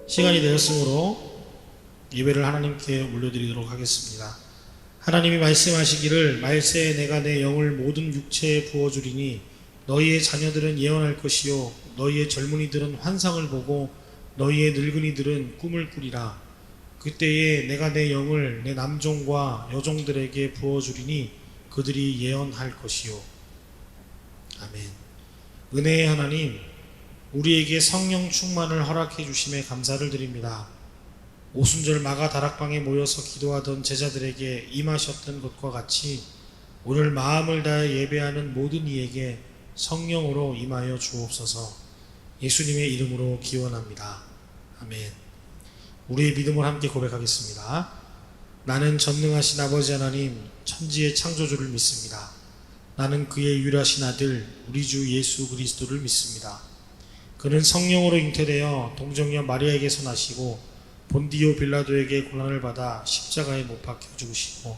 시간이 되었으므로 예배를 하나님께 올려드리도록 하겠습니다. 하나님이 말씀하시기를 말세에 내가 내 영을 모든 육체에 부어주리니 너희의 자녀들은 예언할 것이요 너희의 젊은이들은 환상을 보고 너희의 늙은이들은 꿈을 꾸리라. 그때에 내가 내 영을 내 남종과 여종들에게 부어주리니 그들이 예언할 것이요. 아멘. 은혜의 하나님, 우리에게 성령 충만을 허락해 주심에 감사를 드립니다. 오순절 마가 다락방에 모여서 기도하던 제자들에게 임하셨던 것과 같이 오늘 마음을 다해 예배하는 모든 이에게 성령으로 임하여 주옵소서. 예수님의 이름으로 기원합니다. 아멘. 우리의 믿음을 함께 고백하겠습니다. 나는 전능하신 아버지 하나님, 천지의 창조주를 믿습니다. 나는 그의 유일하신 아들 우리 주 예수 그리스도를 믿습니다. 그는 성령으로 잉태되어 동정녀 마리아에게서 나시고 본디오 빌라도에게 고난을 받아 십자가에 못 박혀 죽으시고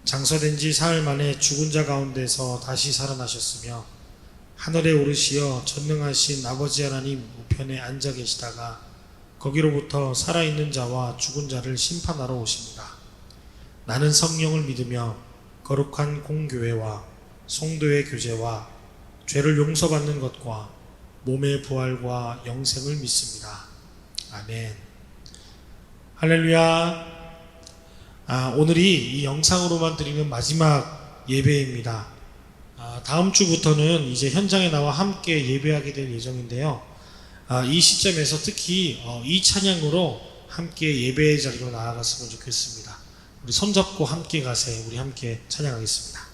장사된 지 사흘 만에 죽은 자 가운데서 다시 살아나셨으며 하늘에 오르시어 전능하신 아버지 하나님 우편에 앉아 계시다가 거기로부터 살아있는 자와 죽은 자를 심판하러 오십니다. 나는 성령을 믿으며 거룩한 공교회와 성도의 교제와 죄를 용서받는 것과 몸의 부활과 영생을 믿습니다. 아멘. 할렐루야. 오늘이 이 영상으로만 드리는 마지막 예배입니다. 다음 주부터는 이제 현장에 나와 함께 예배하게 될 예정인데요. 이 시점에서 특히 이 찬양으로 함께 예배의 자리로 나아갔으면 좋겠습니다. 우리 손잡고 함께 가세. 우리 함께 찬양하겠습니다.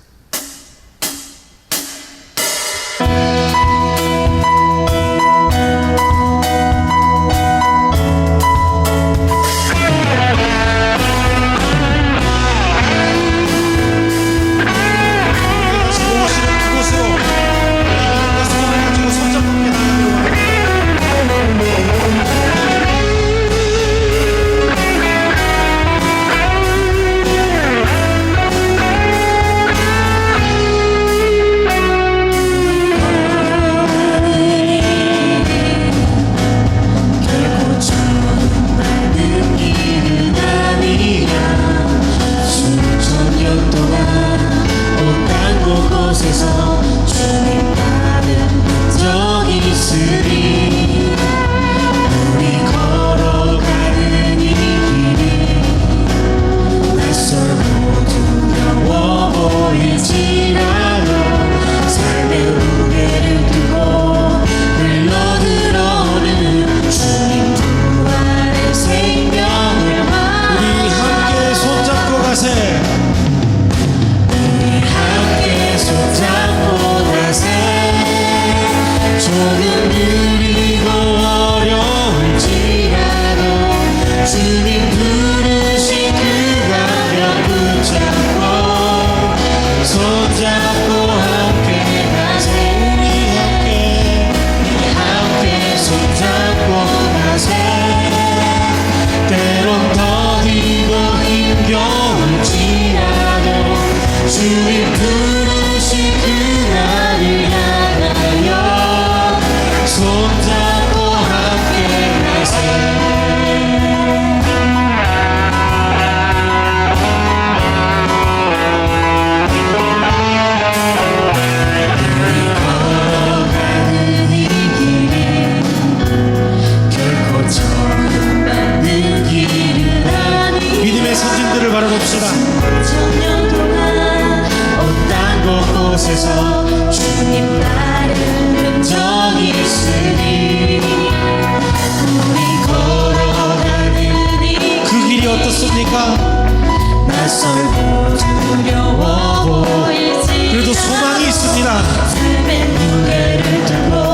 그래도 소망이 있습니다.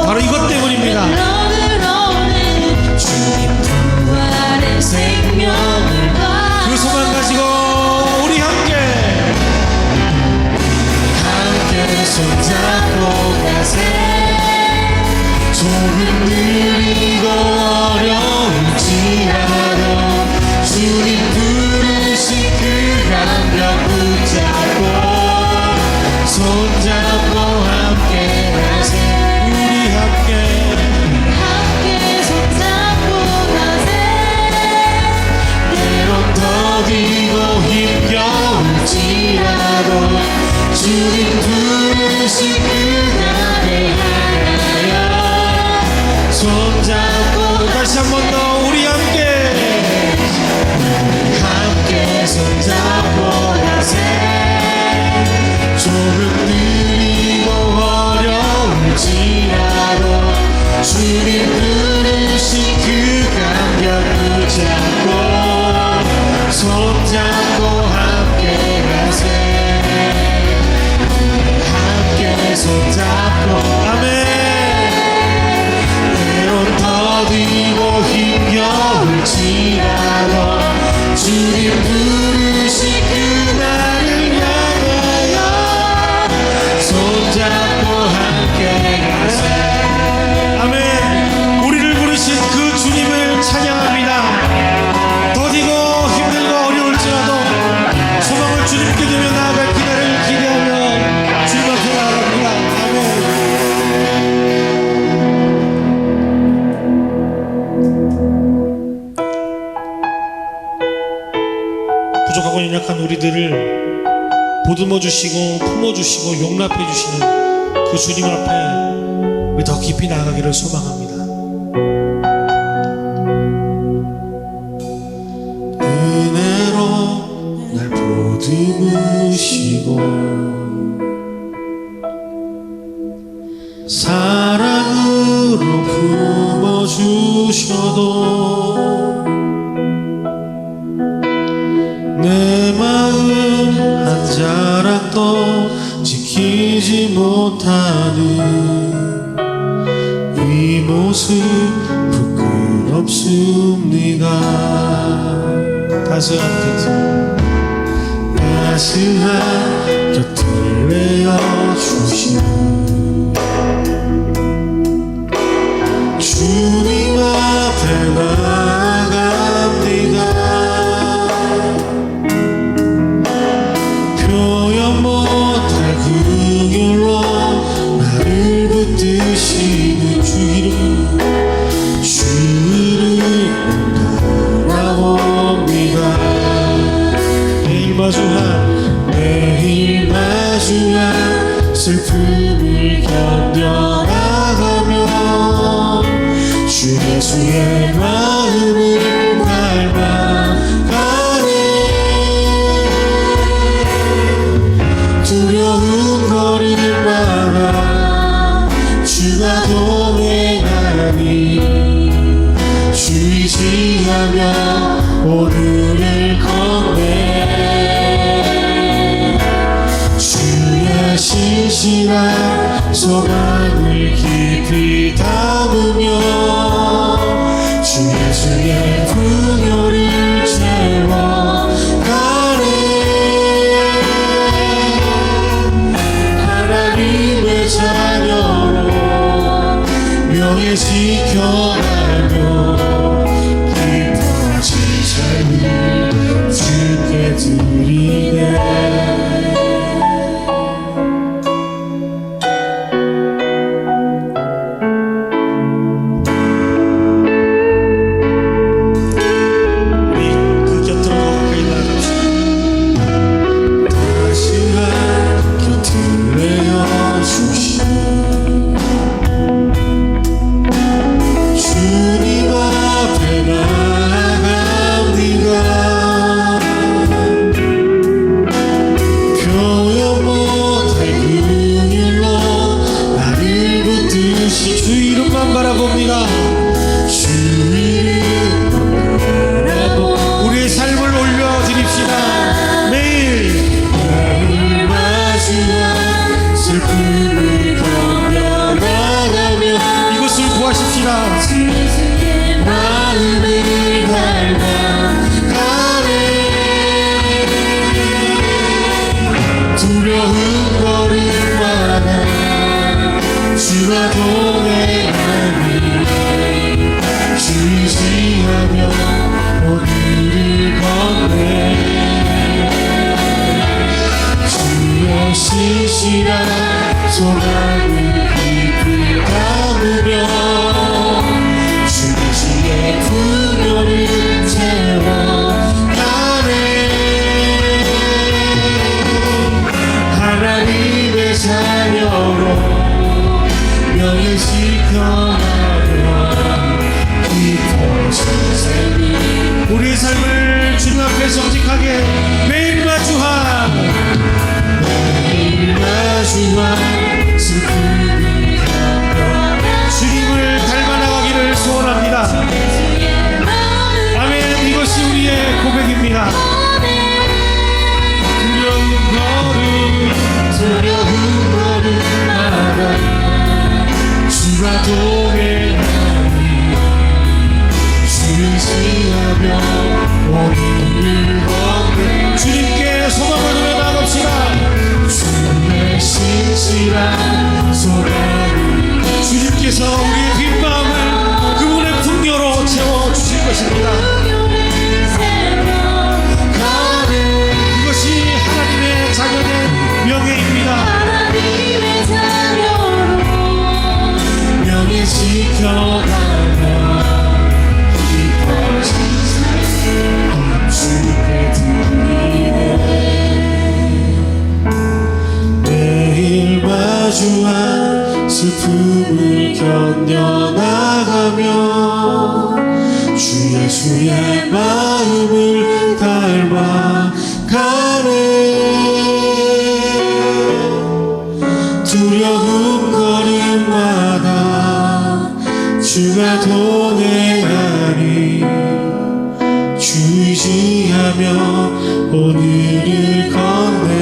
바로 이것 때문입니다. 그 소망 가지고 우리 함께 손잡고 가세. 조금 느리고 어려울지라도 주님 부르신 그 감격 붙잡고 손잡고 함께 가세. 우리 함께 손잡고 다시 한 번 더 우리 함께 손잡고 가세 조금 느리고 어려울지라도 주님 부르신 그 감격 붙잡고 손잡고 함께 가세 함께 손잡고 아멘. 때론 더디고 힘겨울지라도 주님 부르신 그날을 향하여 손잡고 함께 가세 아멘. 우리를 부르신 그 주님을 찬양합니다. 더디고 힘들고 어려울지라도 소망을 주님께 두며 나아갈 그날을 기대하며 주님 앞에 나아갑니다. 아멘. 부족하고 연약한 우리들을 보듬어 주시고 품어 주시고 용납해 주시는 그 주님 앞에 우리 더 깊이 나아가기를 소망합니다. 은혜로 날 보듬으시고 사랑으로 품어주셔도 내 마음 한 자락도 지키지 못하는 이 모습 부끄럽습니다. 따스한 곁을 내어주시는 주님 앞에 나아갑니다. 표현 못할 그 길로 나를 붙드시는 주 이름 돌아옵니다. 매일 마주한 슬픔을 견뎌나가며 주 예수의 마음을 닮아가네. 두려운 걸음마다 주가 동행하니 주의지하며 오늘을 걷네. 주의 신실한 소망을 깊이 담으며 주 예수의 풍요를 채워가네. 하나님의 자녀로 명예 지켜가며 기뻐진 삶을 주께 드리네. 우리의 삶을 올려드립시다. 매일 마주한 슬픔을 견뎌나가며 이곳을 구하십시다. 마음을 닮아가네. 두려운 걸음마다 주가 동행하니 주의지하며 오늘을 걷네. 주의 신실한 소망을 깊이 담으며 주 예수의 풍요를 채워가네. 하나님의 자녀로 명예 합니다. 두려운 걸음마다 주가 동행하니 주시하며 오늘을 걷네. 주님께 소망을 두며 나갑시다. 주의 신실한 소망을 주님께서 우리의 빈마음을 그분의 풍요로 채워주실 것입니다. 그것이 하나님의 자녀된 명예입니다. 명예 지켜가며 깊어진 삶을 주께 드리네. 매일 마주한 슬픔을 견뎌나가며 주 예수의 마음을 닮아가네. 두려운 걸음마다 주가 동행하니 주의하며 오늘을 걷네.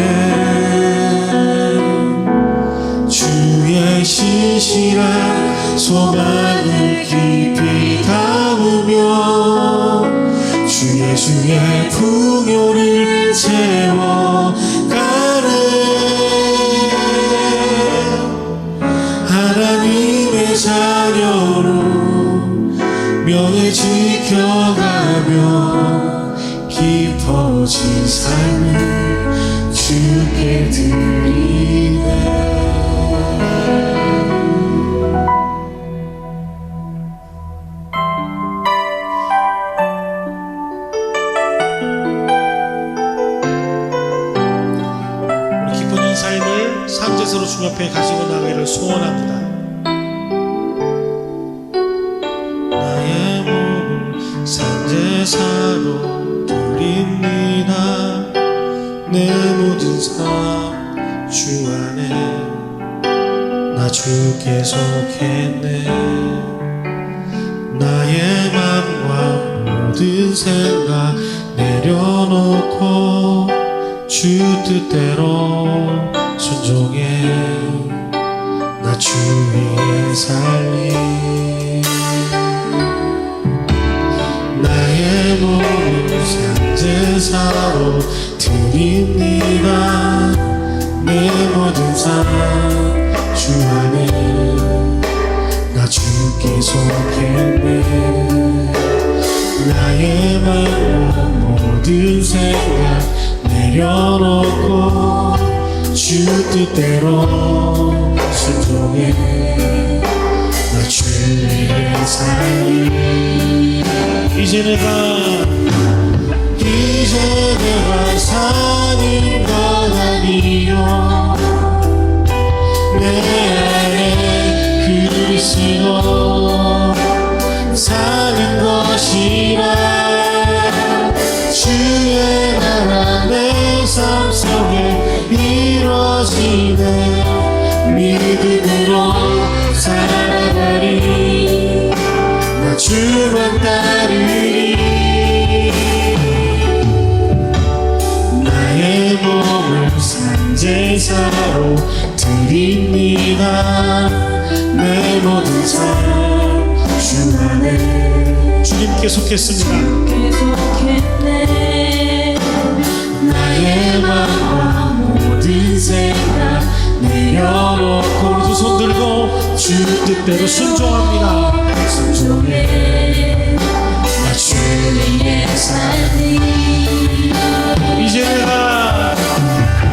주의 신실한 소망을 깊이 담으며 주 예수의 풍요를 채워가네. 하나님의 자녀로 명예 지켜가며 깊어진 삶을 주께 드리네. 기쁜 이 삶을 산제사로 주 앞에 가지고 나가기를 소원합니다. 나의 몸을 산제사로 드립니다. 내 모든 삶 주 안에 나 주께 속했네. 나의 맘과 모든 생각 내려놓고 주 뜻대로 순종해. 나 주 위에 살리. 나의 몸을 산제사로 드립니다. 내 모든 삶 주 안에 나 주께 속했네. 나의 마음과 모든 생각 내려놓고 주 뜻대로 순종해. 나 주 위에 살리. 이제 내가 사는 것 아니요 내 안에 그리스도 사는 것이라. 주의 나라 내 삶 속에 이루어지네. 믿음으로 살아가리. 나 주만 따르리. 나의 몸을 산제사로 드립니다. 내 모든 삶 주 안에 주님께 속했습니다. 나의 맘과 모든 생각 내려놓고 우리 두 손 들고 주 뜻대로 순종합니다. 순종해. 나 주 위에 살리.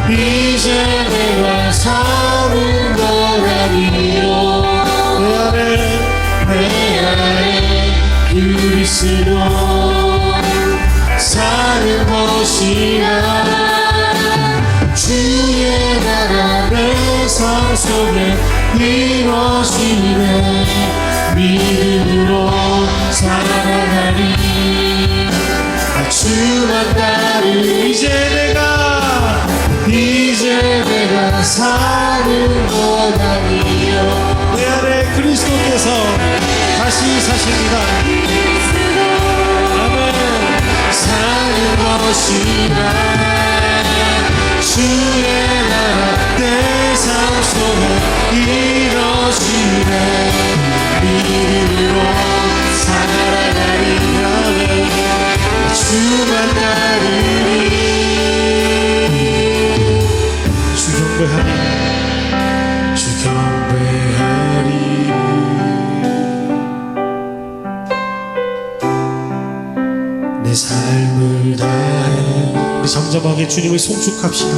이제 내가 사는 것 아니요 내 안에 그리스도 사는 것이라. 주의 나라 내 삶 속에 이루어지네. 믿음으로 살아가리. 나 주만 따르리. 이제 내가 사는 것 아니요 내 안에 그리스도께서 다시 사십니다. 아멘. 사는 것이 것이라 주의 나라 내 삶 속에 이루어지네 믿음으로 살아가리라면 주만 따르리 주 경배하리 주 경배하리 내 삶을 다해 우리 잠잠하게 주님을 송축합시다.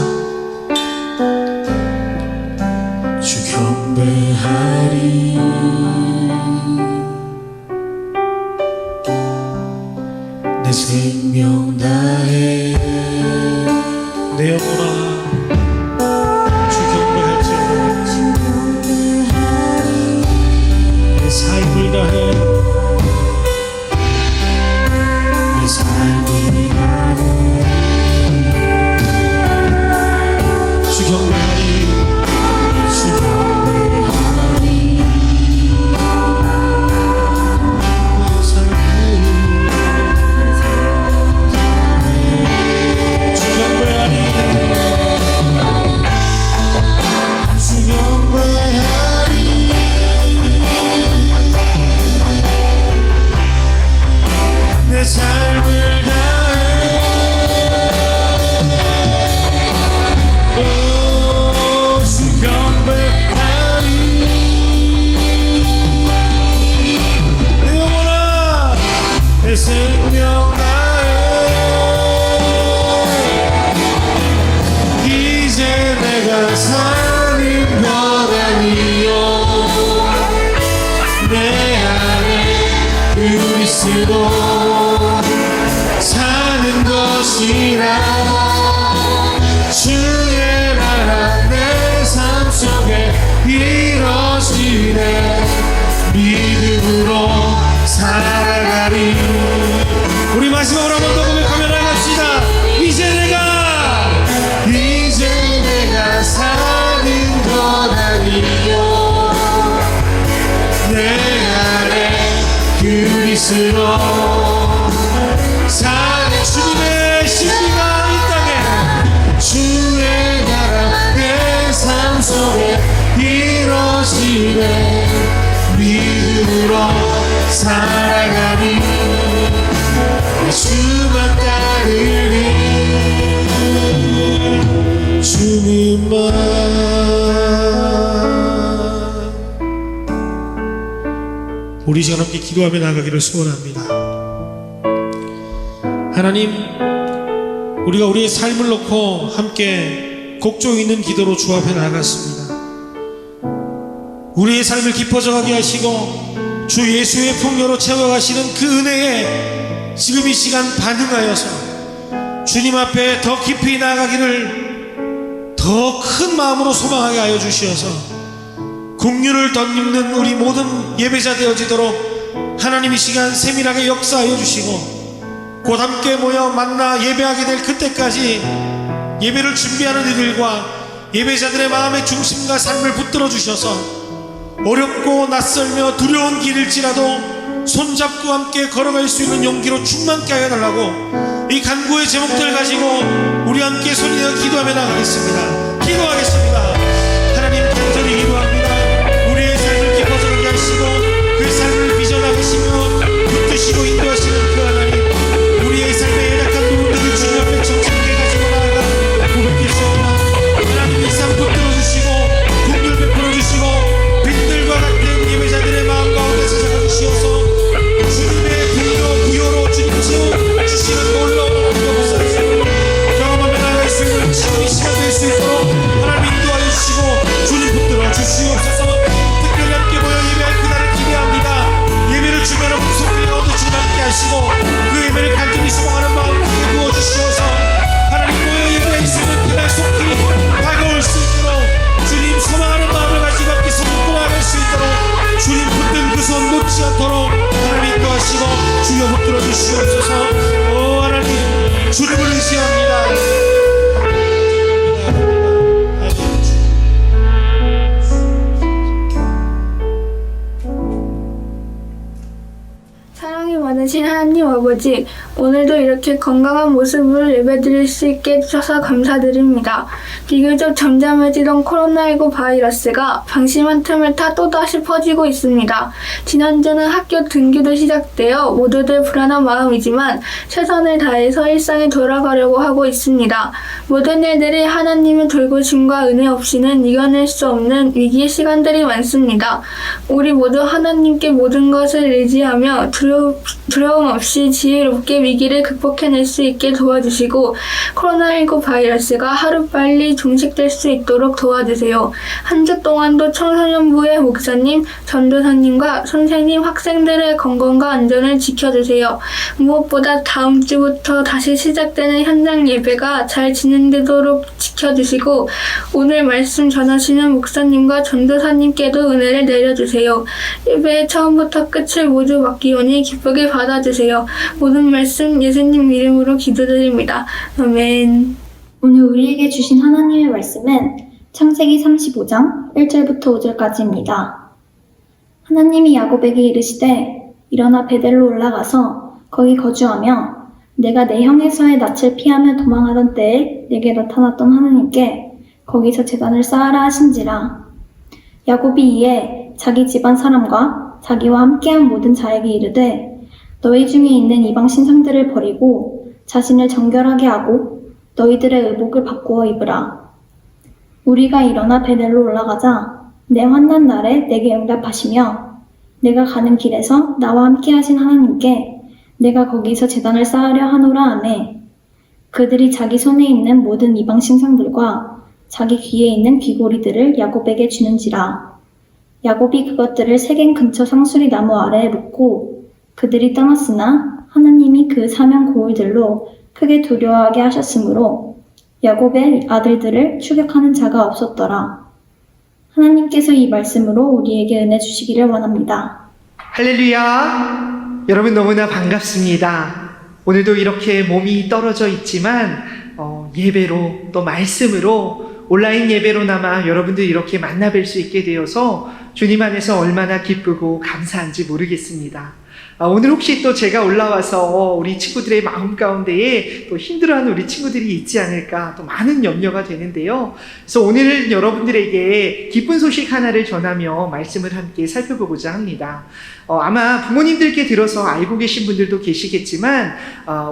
주 경배하리 내 생명 다해 내 영혼아 주 경배할지어다. 내 삶을 다해 내 삶을 다해 주 경배하리 주 경배하리 주 경배하리 주 경배하리 내 삶을 다해 오, 주 경배하리 내 영혼아 내 생명 다해 이제 내가 사는 것 아니요 내 안에 그리스도 사는 것이라 주의 나라 내 삶 속에 이루어지네 믿음으로 살아가리 우리 마지막으로 한 번 더 고백하며 나갑시다. 이제 내가 사는 것 아니요 내 안에 그리스도 사는 주님의 신비가 이 땅에 주의 나라 내 삶 속에 이루어지네 믿음으로 살아가니 주만 따르니 주님만 우리 시간 함께 기도하며 나가기를 소원합니다. 하나님, 우리가 우리의 삶을 놓고 함께 곡조 있는 기도로 주 앞에 나갔습니다. 우리의 삶을 깊어져 가게 하시고 주 예수의 풍요로 채워가시는 그 은혜에 지금 이 시간 반응하여서 주님 앞에 더 깊이 나아가기를 더 큰 마음으로 소망하게 하여 주시어서 국류를 덧입는 우리 모든 예배자 되어지도록 하나님 이 시간 세밀하게 역사하여 주시고 곧 함께 모여 만나 예배하게 될 그때까지 예배를 준비하는 이들과 예배자들의 마음의 중심과 삶을 붙들어 주셔서 어렵고 낯설며 두려운 길일지라도 손잡고 함께 걸어갈 수 있는 용기로 충만케 하여 달라고 이 간구의 제목들 가지고 우리 함께 소리내어 기도하며 나가겠습니다. 기도하겠습니다. 하나님 간절히 기도합니다. 우리의 삶을 깊어지게 하시고 그 삶을 빚어나가시며 붙드시고 인도하시는 그 하나님, 우리의 삶의 연약한 부분들을 주님 앞에 정직하게 가지고 나아가 고백했습니다. 하나님 이 삶 붙들어 주시고 긍휼 베풀어 주시고 빛들과 같은 예배자들의 마음 가운데 찾아가 주시어서 주님의 부요로 주님 채워 주시는 놀라운 감사합니다. 경험하며 나아갈 수 있는 지금 이 시간 될 수 있도록 하나님 인도하여 주시옵소서. 사랑이 많으신 하나님 아버지, 오늘도 이렇게 건강한 모습으로 예배드릴 수 있게 해주셔서 감사드립니다. 비교적 잠잠해지던 코로나19 바이러스가 방심한 틈을 타 또다시 퍼지고 있습니다. 지난주는 학교 등교도 시작되어 모두들 불안한 마음이지만 최선을 다해서 일상에 돌아가려고 하고 있습니다. 모든 일들이 하나님의 돌보심과 은혜 없이는 이겨낼 수 없는 위기의 시간들이 많습니다. 우리 모두 하나님께 모든 것을 의지하며 두려움 없이 지혜롭게 위기를 극복해낼 수 있게 도와주시고 코로나19 바이러스가 하루빨리 종식될 수 있도록 도와주세요. 한 주 동안도 청소년부의 목사님, 전도사님과 선생님, 학생들의 건강과 안전을 지켜주세요. 무엇보다 다음 주부터 다시 시작되는 현장 예배가 잘 진행되도록 지켜주시고 오늘 말씀 전하시는 목사님과 전도사님께도 은혜를 내려주세요. 예배의 처음부터 끝을 모두 맡기오니 기쁘게 받아주세요. 모든 말씀 예수님 이름으로 기도드립니다. 아멘. 오늘 우리에게 주신 하나님의 말씀은 창세기 35장 1절부터 5절까지입니다. 하나님이 야곱에게 이르시되 일어나 베델로 올라가서 거기 거주하며 내가 내 형에서의 낯을 피하며 도망하던 때에 내게 나타났던 하나님께 거기서 제단을 쌓으라 하신지라. 야곱이 이에 자기 집안 사람과 자기와 함께한 모든 자에게 이르되 너희 중에 있는 이방 신상들을 버리고 자신을 정결하게 하고 너희들의 의복을 바꾸어 입으라. 우리가 일어나 베델로 올라가자 내 환난 날에 내게 응답하시며 내가 가는 길에서 나와 함께 하신 하나님께 내가 거기서 제단을 쌓으려 하노라 하매 그들이 자기 손에 있는 모든 이방 신상들과 자기 귀에 있는 귀고리들을 야곱에게 주는지라. 야곱이 그것들을 세겜 근처 상수리 나무 아래에 묻고 그들이 떠났으나 하나님이 그 사면 고울들로 크게 두려워하게 하셨으므로 야곱의 아들들을 추격하는 자가 없었더라. 하나님께서 이 말씀으로 우리에게 은혜 주시기를 원합니다. 할렐루야! 여러분 너무나 반갑습니다. 오늘도 이렇게 몸이 떨어져 있지만 예배로 또 말씀으로 온라인 예배로나마 여러분들 이렇게 만나 뵐 수 있게 되어서 주님 안에서 얼마나 기쁘고 감사한지 모르겠습니다. 오늘 혹시 또 제가 올라와서 우리 친구들의 마음 가운데에 또 힘들어하는 우리 친구들이 있지 않을까 또 많은 염려가 되는데요. 그래서 오늘 여러분들에게 기쁜 소식 하나를 전하며 말씀을 함께 살펴보고자 합니다. 아마 부모님들께 들어서 알고 계신 분들도 계시겠지만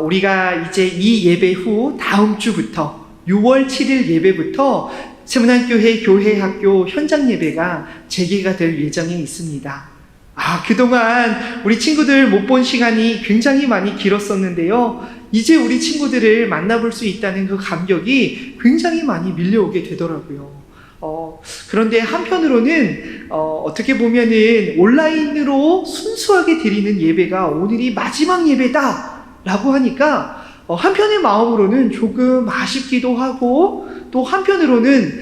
우리가 이제 이 예배 후 다음 주부터 6월 7일 예배부터 세문안교회 교회학교 현장 예배가 재개가 될 예정에 있습니다. 그동안 우리 친구들 못 본 시간이 굉장히 많이 길었었는데요. 이제 우리 친구들을 만나볼 수 있다는 그 감격이 굉장히 많이 밀려오게 되더라고요. 그런데 한편으로는 어떻게 보면은 온라인으로 순수하게 드리는 예배가 오늘이 마지막 예배다라고 하니까 한편의 마음으로는 조금 아쉽기도 하고 또 한편으로는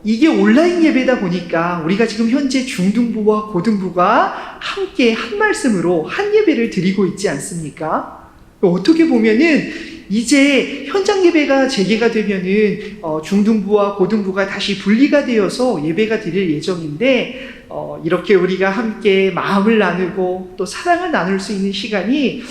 이게 온라인 예배다 보니까 우리가 지금 현재 중등부와 고등부가 함께 한 말씀으로 한 예배를 드리고 있지 않습니까? 어떻게 보면은 이제 현장 예배가 재개가 되면은 중등부와 고등부가 다시 분리가 되어서 예배가 드릴 예정인데 이렇게 우리가 함께 마음을 나누고 또 사랑을 나눌 수 있는 시간이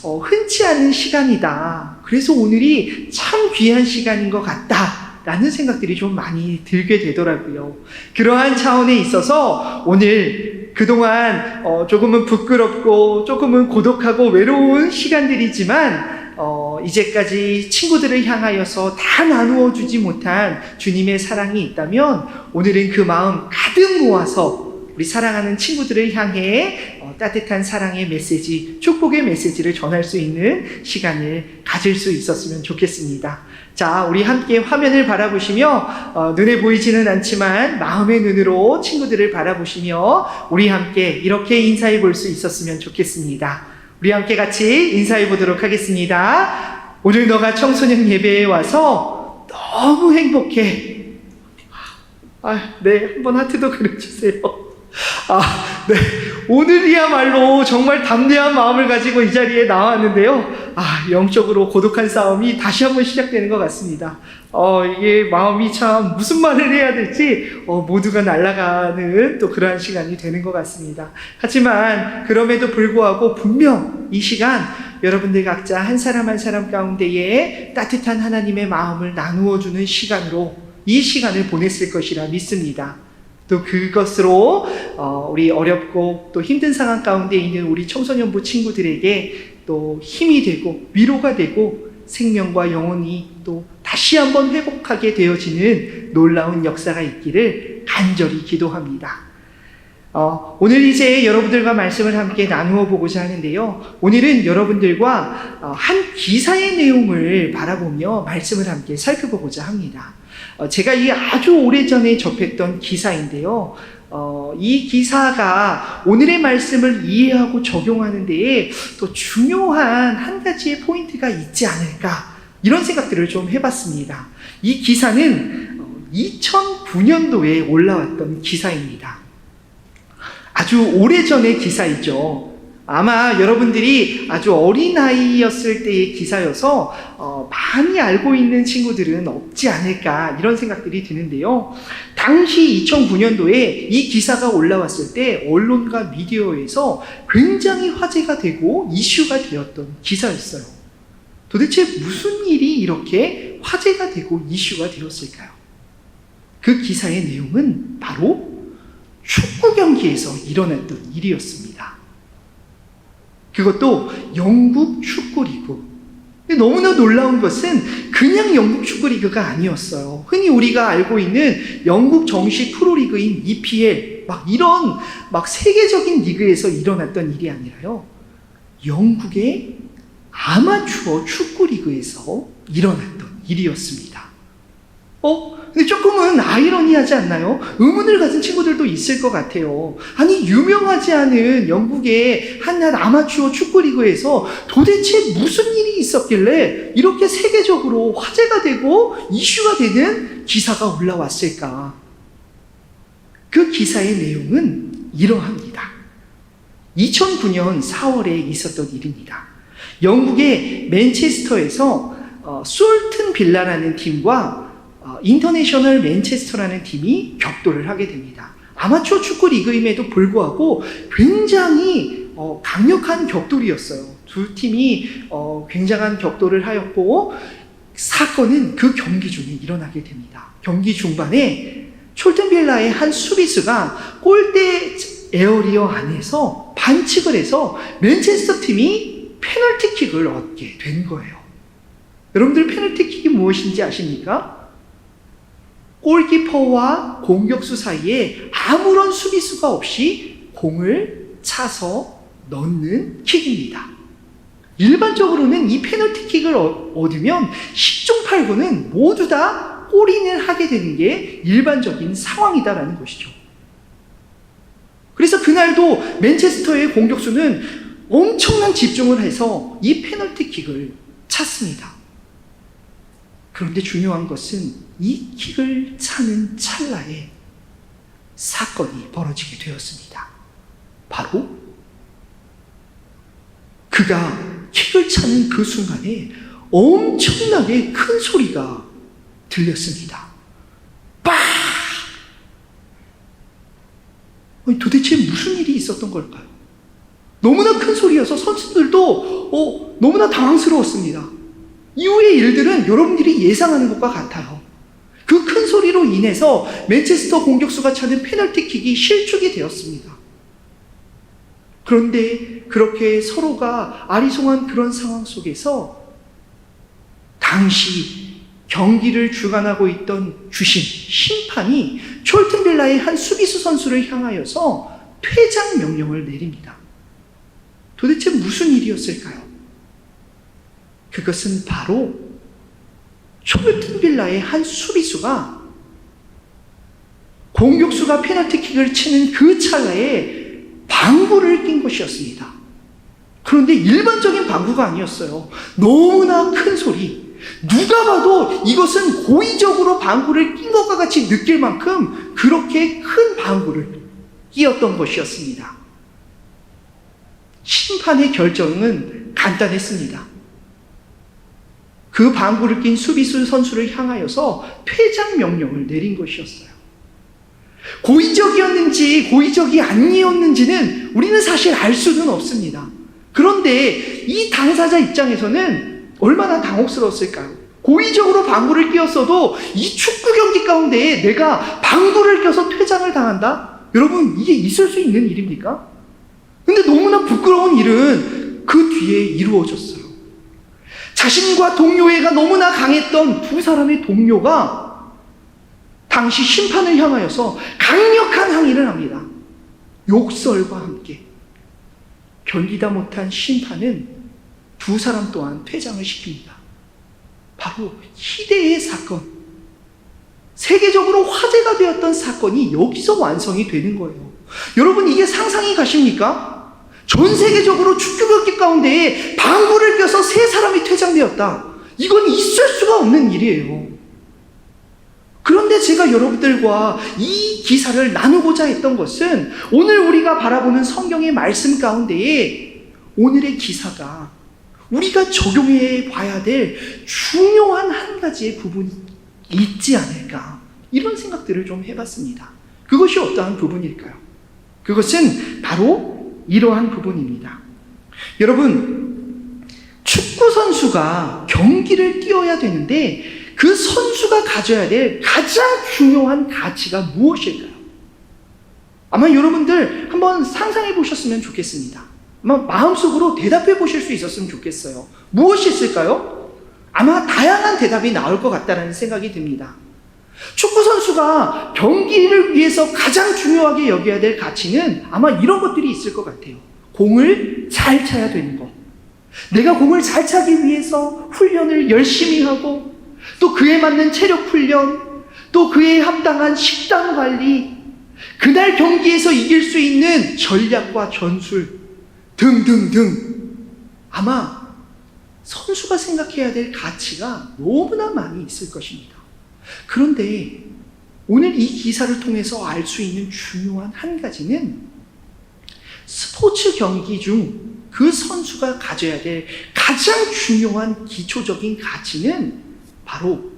흔치 않은 시간이다. 그래서 오늘이 참 귀한 시간인 것 같다. 라는 생각들이 좀 많이 들게 되더라고요. 그러한 차원에 있어서 오늘 그동안 조금은 부끄럽고 조금은 고독하고 외로운 시간들이지만 이제까지 친구들을 향하여서 다 나누어 주지 못한 주님의 사랑이 있다면 오늘은 그 마음 가득 모아서 우리 사랑하는 친구들을 향해 따뜻한 사랑의 메시지, 축복의 메시지를 전할 수 있는 시간을 가질 수 있었으면 좋겠습니다. 자, 우리 함께 화면을 바라보시며 눈에 보이지는 않지만 마음의 눈으로 친구들을 바라보시며 우리 함께 이렇게 인사해 볼 수 있었으면 좋겠습니다. 우리 함께 같이 인사해 보도록 하겠습니다. 오늘 너가 청소년 예배에 와서 너무 행복해. 네, 한번 하트도 그려주세요. 네. 오늘이야말로 정말 담대한 마음을 가지고 이 자리에 나왔는데요. 영적으로 고독한 싸움이 다시 한번 시작되는 것 같습니다. 이게 마음이 참 무슨 말을 해야 될지 모두가 날아가는 또 그러한 시간이 되는 것 같습니다. 하지만 그럼에도 불구하고 분명 이 시간 여러분들 각자 한 사람 한 사람 가운데에 따뜻한 하나님의 마음을 나누어 주는 시간으로 이 시간을 보냈을 것이라 믿습니다. 또 그것으로 우리 어렵고 또 힘든 상황 가운데 있는 우리 청소년부 친구들에게 또 힘이 되고 위로가 되고 생명과 영혼이 또 다시 한번 회복하게 되어지는 놀라운 역사가 있기를 간절히 기도합니다. 오늘 이제 여러분들과 말씀을 함께 나누어 보고자 하는데요. 오늘은 여러분들과 한 기사의 내용을 바라보며 말씀을 함께 살펴보고자 합니다. 제가 이 아주 오래전에 접했던 기사인데요. 이 기사가 오늘의 말씀을 이해하고 적용하는 데에 또 중요한 한 가지의 포인트가 있지 않을까 이런 생각들을 좀 해봤습니다. 이 기사는 2009년도에 올라왔던 기사입니다. 아주 오래전의 기사이죠. 아마 여러분들이 아주 어린아이였을 때의 기사여서 많이 알고 있는 친구들은 없지 않을까 이런 생각들이 드는데요. 당시 2009년도에 이 기사가 올라왔을 때 언론과 미디어에서 굉장히 화제가 되고 이슈가 되었던 기사였어요. 도대체 무슨 일이 이렇게 화제가 되고 이슈가 되었을까요? 그 기사의 내용은 바로 축구 경기에서 일어났던 일이었습니다. 그것도 영국 축구리그. 너무나 놀라운 것은 그냥 영국 축구리그가 아니었어요. 흔히 우리가 알고 있는 영국 정식 프로리그인 EPL, 이런 세계적인 리그에서 일어났던 일이 아니라요. 영국의 아마추어 축구리그에서 일어났던 일이었습니다. 근데 조금은 아이러니하지 않나요? 의문을 가진 친구들도 있을 것 같아요. 아니, 유명하지 않은 영국의 한 아마추어 축구리그에서 도대체 무슨 일이 있었길래 이렇게 세계적으로 화제가 되고 이슈가 되는 기사가 올라왔을까? 그 기사의 내용은 이러합니다. 2009년 4월에 있었던 일입니다. 영국의 맨체스터에서 솔튼 빌라라는 팀과 인터내셔널 맨체스터라는 팀이 격돌을 하게 됩니다. 아마추어 축구 리그임에도 불구하고 굉장히 강력한 격돌이었어요. 두 팀이 굉장한 격돌을 하였고 사건은 그 경기 중에 일어나게 됩니다. 경기 중반에 촐튼 빌라의 한 수비수가 골대 에어리어 안에서 반칙을 해서 맨체스터 팀이 페널티킥을 얻게 된 거예요. 여러분들 페널티킥이 무엇인지 아십니까? 골키퍼와 공격수 사이에 아무런 수비수가 없이 공을 차서 넣는 킥입니다. 일반적으로는 이 페널티킥을 얻으면 10중 8구는 모두 다 골인을 하게 되는 게 일반적인 상황이다라는 것이죠. 그래서 그날도 맨체스터의 공격수는 엄청난 집중을 해서 이 페널티킥을 찼습니다. 그런데 중요한 것은 이 킥을 차는 찰나에 사건이 벌어지게 되었습니다. 바로 그가 킥을 차는 그 순간에 엄청나게 큰 소리가 들렸습니다. 빡! 도대체 무슨 일이 있었던 걸까요? 너무나 큰 소리여서 선수들도 너무나 당황스러웠습니다. 이후의 일들은 여러분들이 예상하는 것과 같아요. 그 큰 소리로 인해서 맨체스터 공격수가 차는 페널티킥이 실축이 되었습니다. 그런데 그렇게 서로가 아리송한 그런 상황 속에서 당시 경기를 주관하고 있던 주심, 심판이 촐튼 빌라의 한 수비수 선수를 향하여서 퇴장 명령을 내립니다. 도대체 무슨 일이었을까요? 그것은 바로 촐튼 빌라의 한 수비수가 공격수가 페널티킥을 치는 그 찰나에 방구를 낀 것이었습니다. 그런데 일반적인 방구가 아니었어요. 너무나 큰 소리. 누가 봐도 이것은 고의적으로 방구를 낀 것과 같이 느낄 만큼 그렇게 큰 방구를 끼었던 것이었습니다. 심판의 결정은 간단했습니다. 그 방구를 낀 수비수 선수를 향하여서 퇴장 명령을 내린 것이었어요. 고의적이었는지 고의적이 아니었는지는 우리는 사실 알 수는 없습니다. 그런데 이 당사자 입장에서는 얼마나 당혹스러웠을까요? 고의적으로 방구를 끼웠어도 이 축구 경기 가운데 내가 방구를 껴서 퇴장을 당한다? 여러분, 이게 있을 수 있는 일입니까? 근데 너무나 부끄러운 일은 그 뒤에 이루어졌어요. 자신과 동료애가 너무나 강했던 두 사람의 동료가 당시 심판을 향하여서 강력한 항의를 합니다. 욕설과 함께. 견디다 못한 심판은 두 사람 또한 퇴장을 시킵니다. 바로 희대의 사건, 세계적으로 화제가 되었던 사건이 여기서 완성이 되는 거예요. 여러분, 이게 상상이 가십니까? 전 세계적으로 축구 경기 가운데 방구를 껴서 세 사람이 퇴장되었다. 이건 있을 수가 없는 일이에요. 그런데 제가 여러분들과 이 기사를 나누고자 했던 것은 오늘 우리가 바라보는 성경의 말씀 가운데에 오늘의 기사가 우리가 적용해 봐야 될 중요한 한 가지의 부분이 있지 않을까, 이런 생각들을 좀 해봤습니다. 그것이 어떠한 부분일까요? 그것은 바로 이러한 부분입니다. 여러분, 축구 선수가 경기를 뛰어야 되는데 그 선수가 가져야 될 가장 중요한 가치가 무엇일까요? 아마 여러분들 한번 상상해 보셨으면 좋겠습니다. 아마 마음속으로 대답해 보실 수 있었으면 좋겠어요. 무엇이 있을까요? 아마 다양한 대답이 나올 것 같다는 생각이 듭니다. 축구 선수가 경기를 위해서 가장 중요하게 여겨야 될 가치는 아마 이런 것들이 있을 것 같아요. 공을 잘 차야 되는 것. 내가 공을 잘 차기 위해서 훈련을 열심히 하고, 또 그에 맞는 체력 훈련, 또 그에 합당한 식단 관리, 그날 경기에서 이길 수 있는 전략과 전술 등등등. 아마 선수가 생각해야 될 가치가 너무나 많이 있을 것입니다. 그런데 오늘 이 기사를 통해서 알 수 있는 중요한 한 가지는 스포츠 경기 중 그 선수가 가져야 될 가장 중요한 기초적인 가치는 바로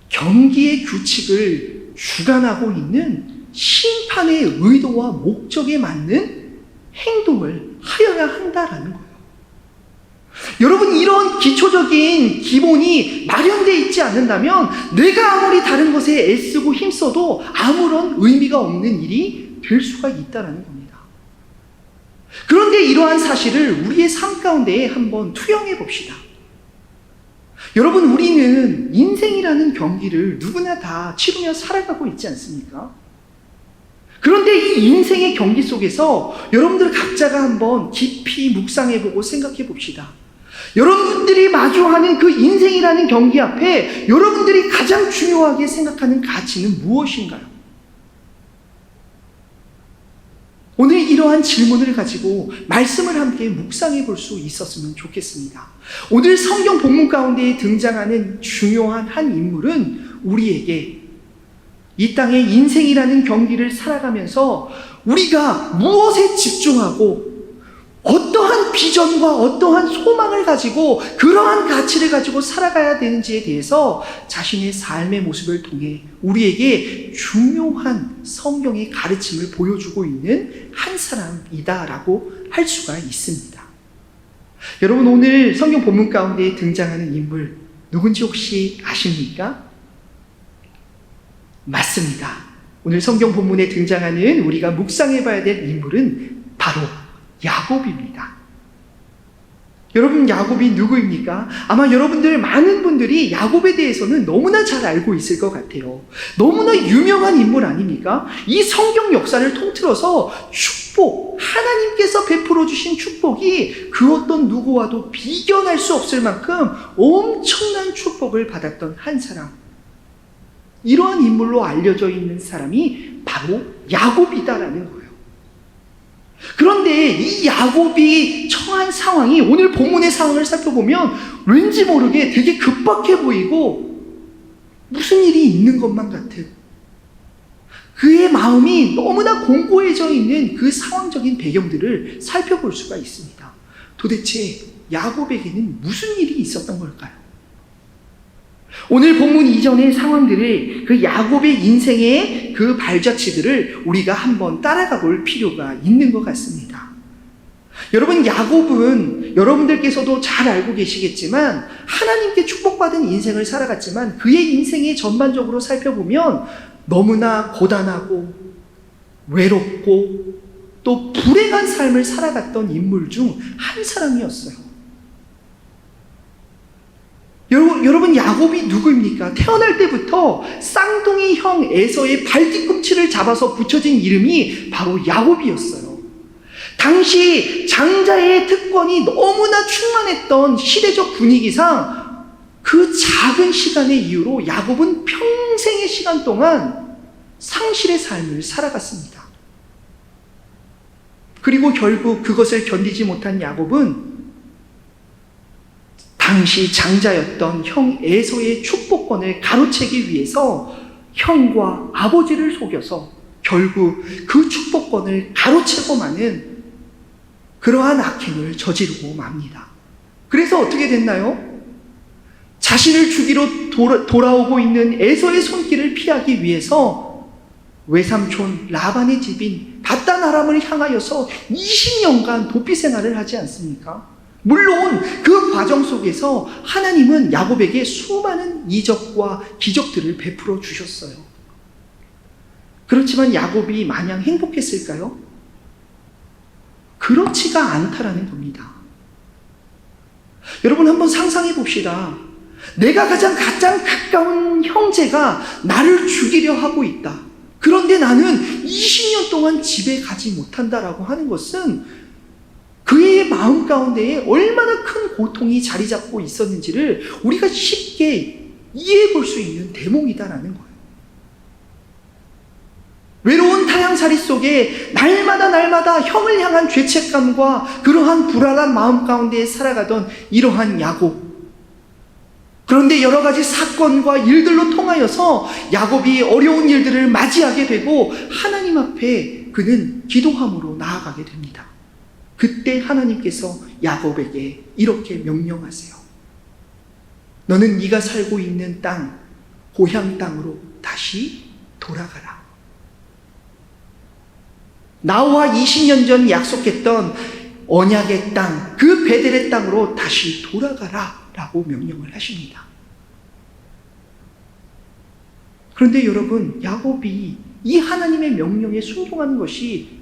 경기의 규칙을 주관하고 있는 심판의 의도와 목적에 맞는 행동을 하여야 한다라는 거예요. 여러분, 이런 기초적인 기본이 마련되어 있지 않는다면 내가 아무리 다른 것에 애쓰고 힘써도 아무런 의미가 없는 일이 될 수가 있다는 겁니다. 그런데 이러한 사실을 우리의 삶 가운데 한번 투영해 봅시다. 여러분, 우리는 인생이라는 경기를 누구나 다 치르며 살아가고 있지 않습니까? 그런데 이 인생의 경기 속에서 여러분들 각자가 한번 깊이 묵상해보고 생각해봅시다. 여러분들이 마주하는 그 인생이라는 경기 앞에 여러분들이 가장 중요하게 생각하는 가치는 무엇인가요? 오늘 이러한 질문을 가지고 말씀을 함께 묵상해 볼 수 있었으면 좋겠습니다. 오늘 성경 본문 가운데 등장하는 중요한 한 인물은 우리에게 이 땅의 인생이라는 경기를 살아가면서 우리가 무엇에 집중하고 어떠한 비전과 어떠한 소망을 가지고 그러한 가치를 가지고 살아가야 되는지에 대해서 자신의 삶의 모습을 통해 우리에게 중요한 성경의 가르침을 보여주고 있는 한 사람이다라고 할 수가 있습니다. 여러분, 오늘 성경 본문 가운데 등장하는 인물 누군지 혹시 아십니까? 맞습니다. 오늘 성경 본문에 등장하는 우리가 묵상해 봐야 될 인물은 바로 야곱입니다. 여러분, 야곱이 누구입니까? 아마 여러분들 많은 분들이 야곱에 대해서는 너무나 잘 알고 있을 것 같아요. 너무나 유명한 인물 아닙니까? 이 성경 역사를 통틀어서 축복, 하나님께서 베풀어 주신 축복이 그 어떤 누구와도 비견할 수 없을 만큼 엄청난 축복을 받았던 한 사람, 이러한 인물로 알려져 있는 사람이 바로 야곱이다라는 거예요. 그런데 이 야곱이 처한 상황이 오늘 본문의 상황을 살펴보면 왠지 모르게 되게 급박해 보이고 무슨 일이 있는 것만 같은, 그의 마음이 너무나 공고해져 있는 그 상황적인 배경들을 살펴볼 수가 있습니다. 도대체 야곱에게는 무슨 일이 있었던 걸까요? 오늘 본문 이전의 상황들을, 그 야곱의 인생의 그 발자취들을 우리가 한번 따라가 볼 필요가 있는 것 같습니다. 여러분, 야곱은 여러분들께서도 잘 알고 계시겠지만 하나님께 축복받은 인생을 살아갔지만 그의 인생에 전반적으로 살펴보면 너무나 고단하고 외롭고 또 불행한 삶을 살아갔던 인물 중 한 사람이었어요. 여러분, 야곱이 누구입니까? 태어날 때부터 쌍둥이 형 에서의 발뒤꿈치를 잡아서 붙여진 이름이 바로 야곱이었어요. 당시 장자의 특권이 너무나 충만했던 시대적 분위기상 그 작은 시간의 이유로 야곱은 평생의 시간 동안 상실의 삶을 살아갔습니다. 그리고 결국 그것을 견디지 못한 야곱은 당시 장자였던 형 에서의 축복권을 가로채기 위해서 형과 아버지를 속여서 결국 그 축복권을 가로채고 마는 그러한 악행을 저지르고 맙니다. 그래서 어떻게 됐나요? 자신을 죽이러 돌아오고 있는 에서의 손길을 피하기 위해서 외삼촌 라반의 집인 밧단 아람을 향하여서 20년간 도피 생활을 하지 않습니까? 물론 그 과정 속에서 하나님은 야곱에게 수많은 이적과 기적들을 베풀어 주셨어요. 그렇지만 야곱이 마냥 행복했을까요? 그렇지가 않다라는 겁니다. 여러분, 한번 상상해 봅시다. 내가 가장 가까운 형제가 나를 죽이려 하고 있다. 그런데 나는 20년 동안 집에 가지 못한다라고 하는 것은 그의 마음 가운데에 얼마나 큰 고통이 자리 잡고 있었는지를 우리가 쉽게 이해해 볼 수 있는 대목이다라는 거예요. 외로운 타향살이 속에 날마다 형을 향한 죄책감과 그러한 불안한 마음 가운데 살아가던 이러한 야곱. 그런데 여러 가지 사건과 일들로 통하여서 야곱이 어려운 일들을 맞이하게 되고 하나님 앞에 그는 기도함으로 나아가게 됩니다. 그때 하나님께서 야곱에게 이렇게 명령하세요. 너는 네가 살고 있는 땅, 고향 땅으로 다시 돌아가라. 나와 20년 전 약속했던 언약의 땅, 그 베델의 땅으로 다시 돌아가라 라고 명령을 하십니다. 그런데 여러분, 야곱이 이 하나님의 명령에 순종하는 것이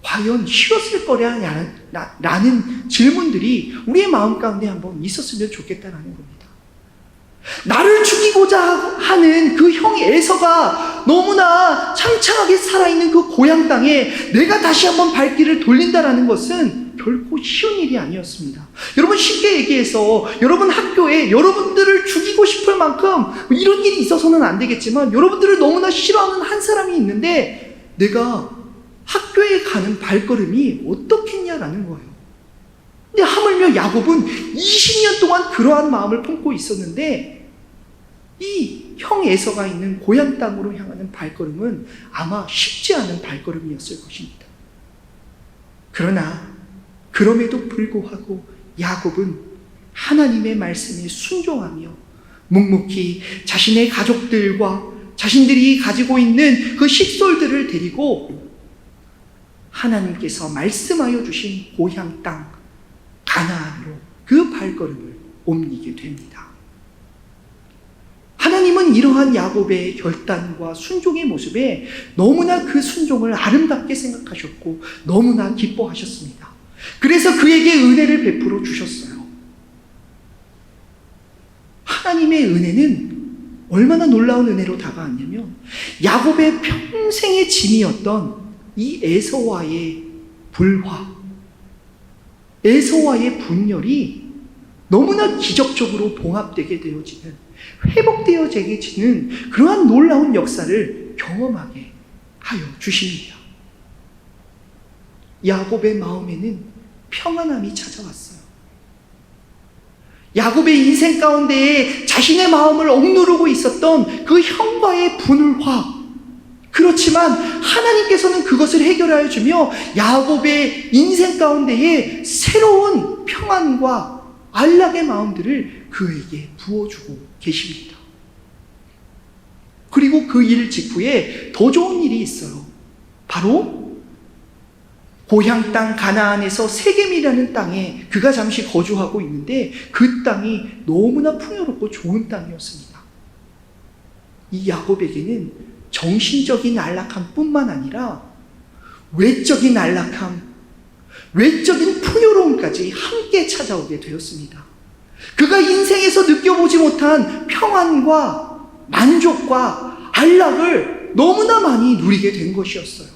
과연 쉬웠을 거냐라는 질문들이 우리의 마음 가운데 한번 있었으면 좋겠다는 겁니다. 나를 죽이고자 하는 그 형 에서가 너무나 창창하게 살아있는 그 고향 땅에 내가 다시 한번 발길을 돌린다라는 것은 결코 쉬운 일이 아니었습니다. 여러분, 쉽게 얘기해서 여러분 학교에 여러분들을 죽이고 싶을 만큼 이런 일이 있어서는 안 되겠지만 여러분들을 너무나 싫어하는 한 사람이 있는데 내가 학교에 가는 발걸음이 어떻겠냐라는 거예요. 근데 하물며 야곱은 20년 동안 그러한 마음을 품고 있었는데 이 형 에서가 있는 고향 땅으로 향하는 발걸음은 아마 쉽지 않은 발걸음이었을 것입니다. 그러나 그럼에도 불구하고 야곱은 하나님의 말씀에 순종하며 묵묵히 자신의 가족들과 자신들이 가지고 있는 그 식솔들을 데리고 하나님께서 말씀하여 주신 고향 땅 가나안으로 그 발걸음을 옮기게 됩니다. 하나님은 이러한 야곱의 결단과 순종의 모습에 너무나 그 순종을 아름답게 생각하셨고 너무나 기뻐하셨습니다. 그래서 그에게 은혜를 베풀어 주셨어요. 하나님의 은혜는 얼마나 놀라운 은혜로 다가왔냐면 야곱의 평생의 짐이었던 이 에서와의 불화, 에서와의 분열이 너무나 기적적으로 봉합되게 되어지는, 회복되어지는 그러한 놀라운 역사를 경험하게 하여 주십니다. 야곱의 마음에는 평안함이 찾아왔어요. 야곱의 인생 가운데에 자신의 마음을 억누르고 있었던 그 형과의 분화, 그렇지만 하나님께서는 그것을 해결하여 주며 야곱의 인생 가운데에 새로운 평안과 안락의 마음들을 그에게 부어주고 계십니다. 그리고 그 일 직후에 더 좋은 일이 있어요. 바로 고향 땅 가나안에서 세겜이라는 땅에 그가 잠시 거주하고 있는데 그 땅이 너무나 풍요롭고 좋은 땅이었습니다. 이 야곱에게는 정신적인 안락함 뿐만 아니라 외적인 안락함, 외적인 풍요로움까지 함께 찾아오게 되었습니다. 그가 인생에서 느껴보지 못한 평안과 만족과 안락을 너무나 많이 누리게 된 것이었어요.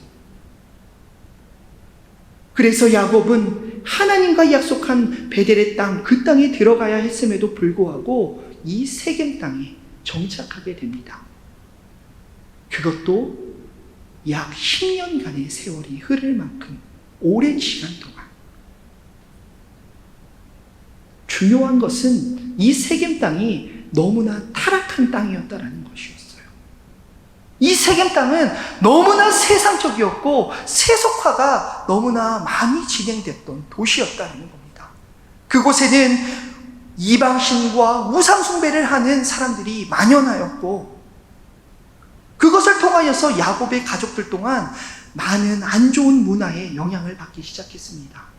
그래서 야곱은 하나님과 약속한 베델의 땅, 그 땅에 들어가야 했음에도 불구하고 이 세겜 땅에 정착하게 됩니다. 그것도 약 10년간의 세월이 흐를 만큼 오랜 시간 동안. 중요한 것은 이 세겜 땅이 너무나 타락한 땅이었다라는 것이었어요. 이 세겜 땅은 너무나 세상적이었고 세속화가 너무나 많이 진행됐던 도시였다는 겁니다. 그곳에는 이방신과 우상숭배를 하는 사람들이 만연하였고 그것을 통하여서 야곱의 가족들 동안 많은 안 좋은 문화에 영향을 받기 시작했습니다.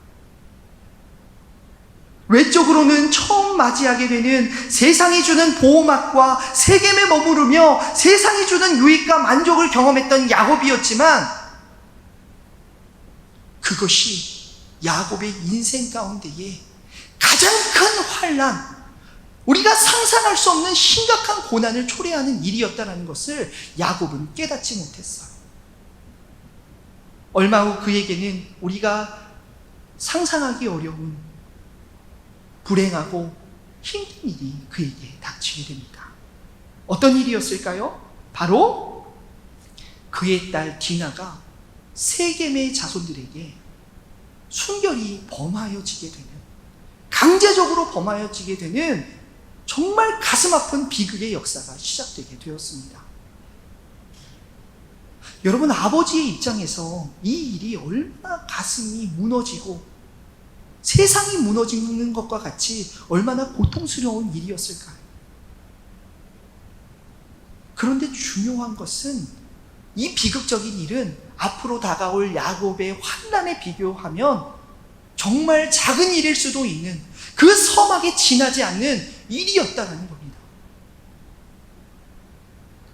외적으로는 처음 맞이하게 되는 세상이 주는 보호막과 세겜에 머무르며 세상이 주는 유익과 만족을 경험했던 야곱이었지만 그것이 야곱의 인생 가운데에 가장 큰 환난, 우리가 상상할 수 없는 심각한 고난을 초래하는 일이었다는 것을 야곱은 깨닫지 못했어요. 얼마 후 그에게는 우리가 상상하기 어려운 불행하고 힘든 일이 그에게 닥치게 됩니다. 어떤 일이었을까요? 바로 그의 딸 디나가 세겜의 자손들에게 순결히 범하여지게 되는, 강제적으로 범하여지게 되는 정말 가슴 아픈 비극의 역사가 시작되게 되었습니다. 여러분, 아버지의 입장에서 이 일이 얼마나 가슴이 무너지고 세상이 무너지는 것과 같이 얼마나 고통스러운 일이었을까요? 그런데 중요한 것은 이 비극적인 일은 앞으로 다가올 야곱의 환난에 비교하면 정말 작은 일일 수도 있는, 그 서막에 지나지 않는 일이었다는 겁니다.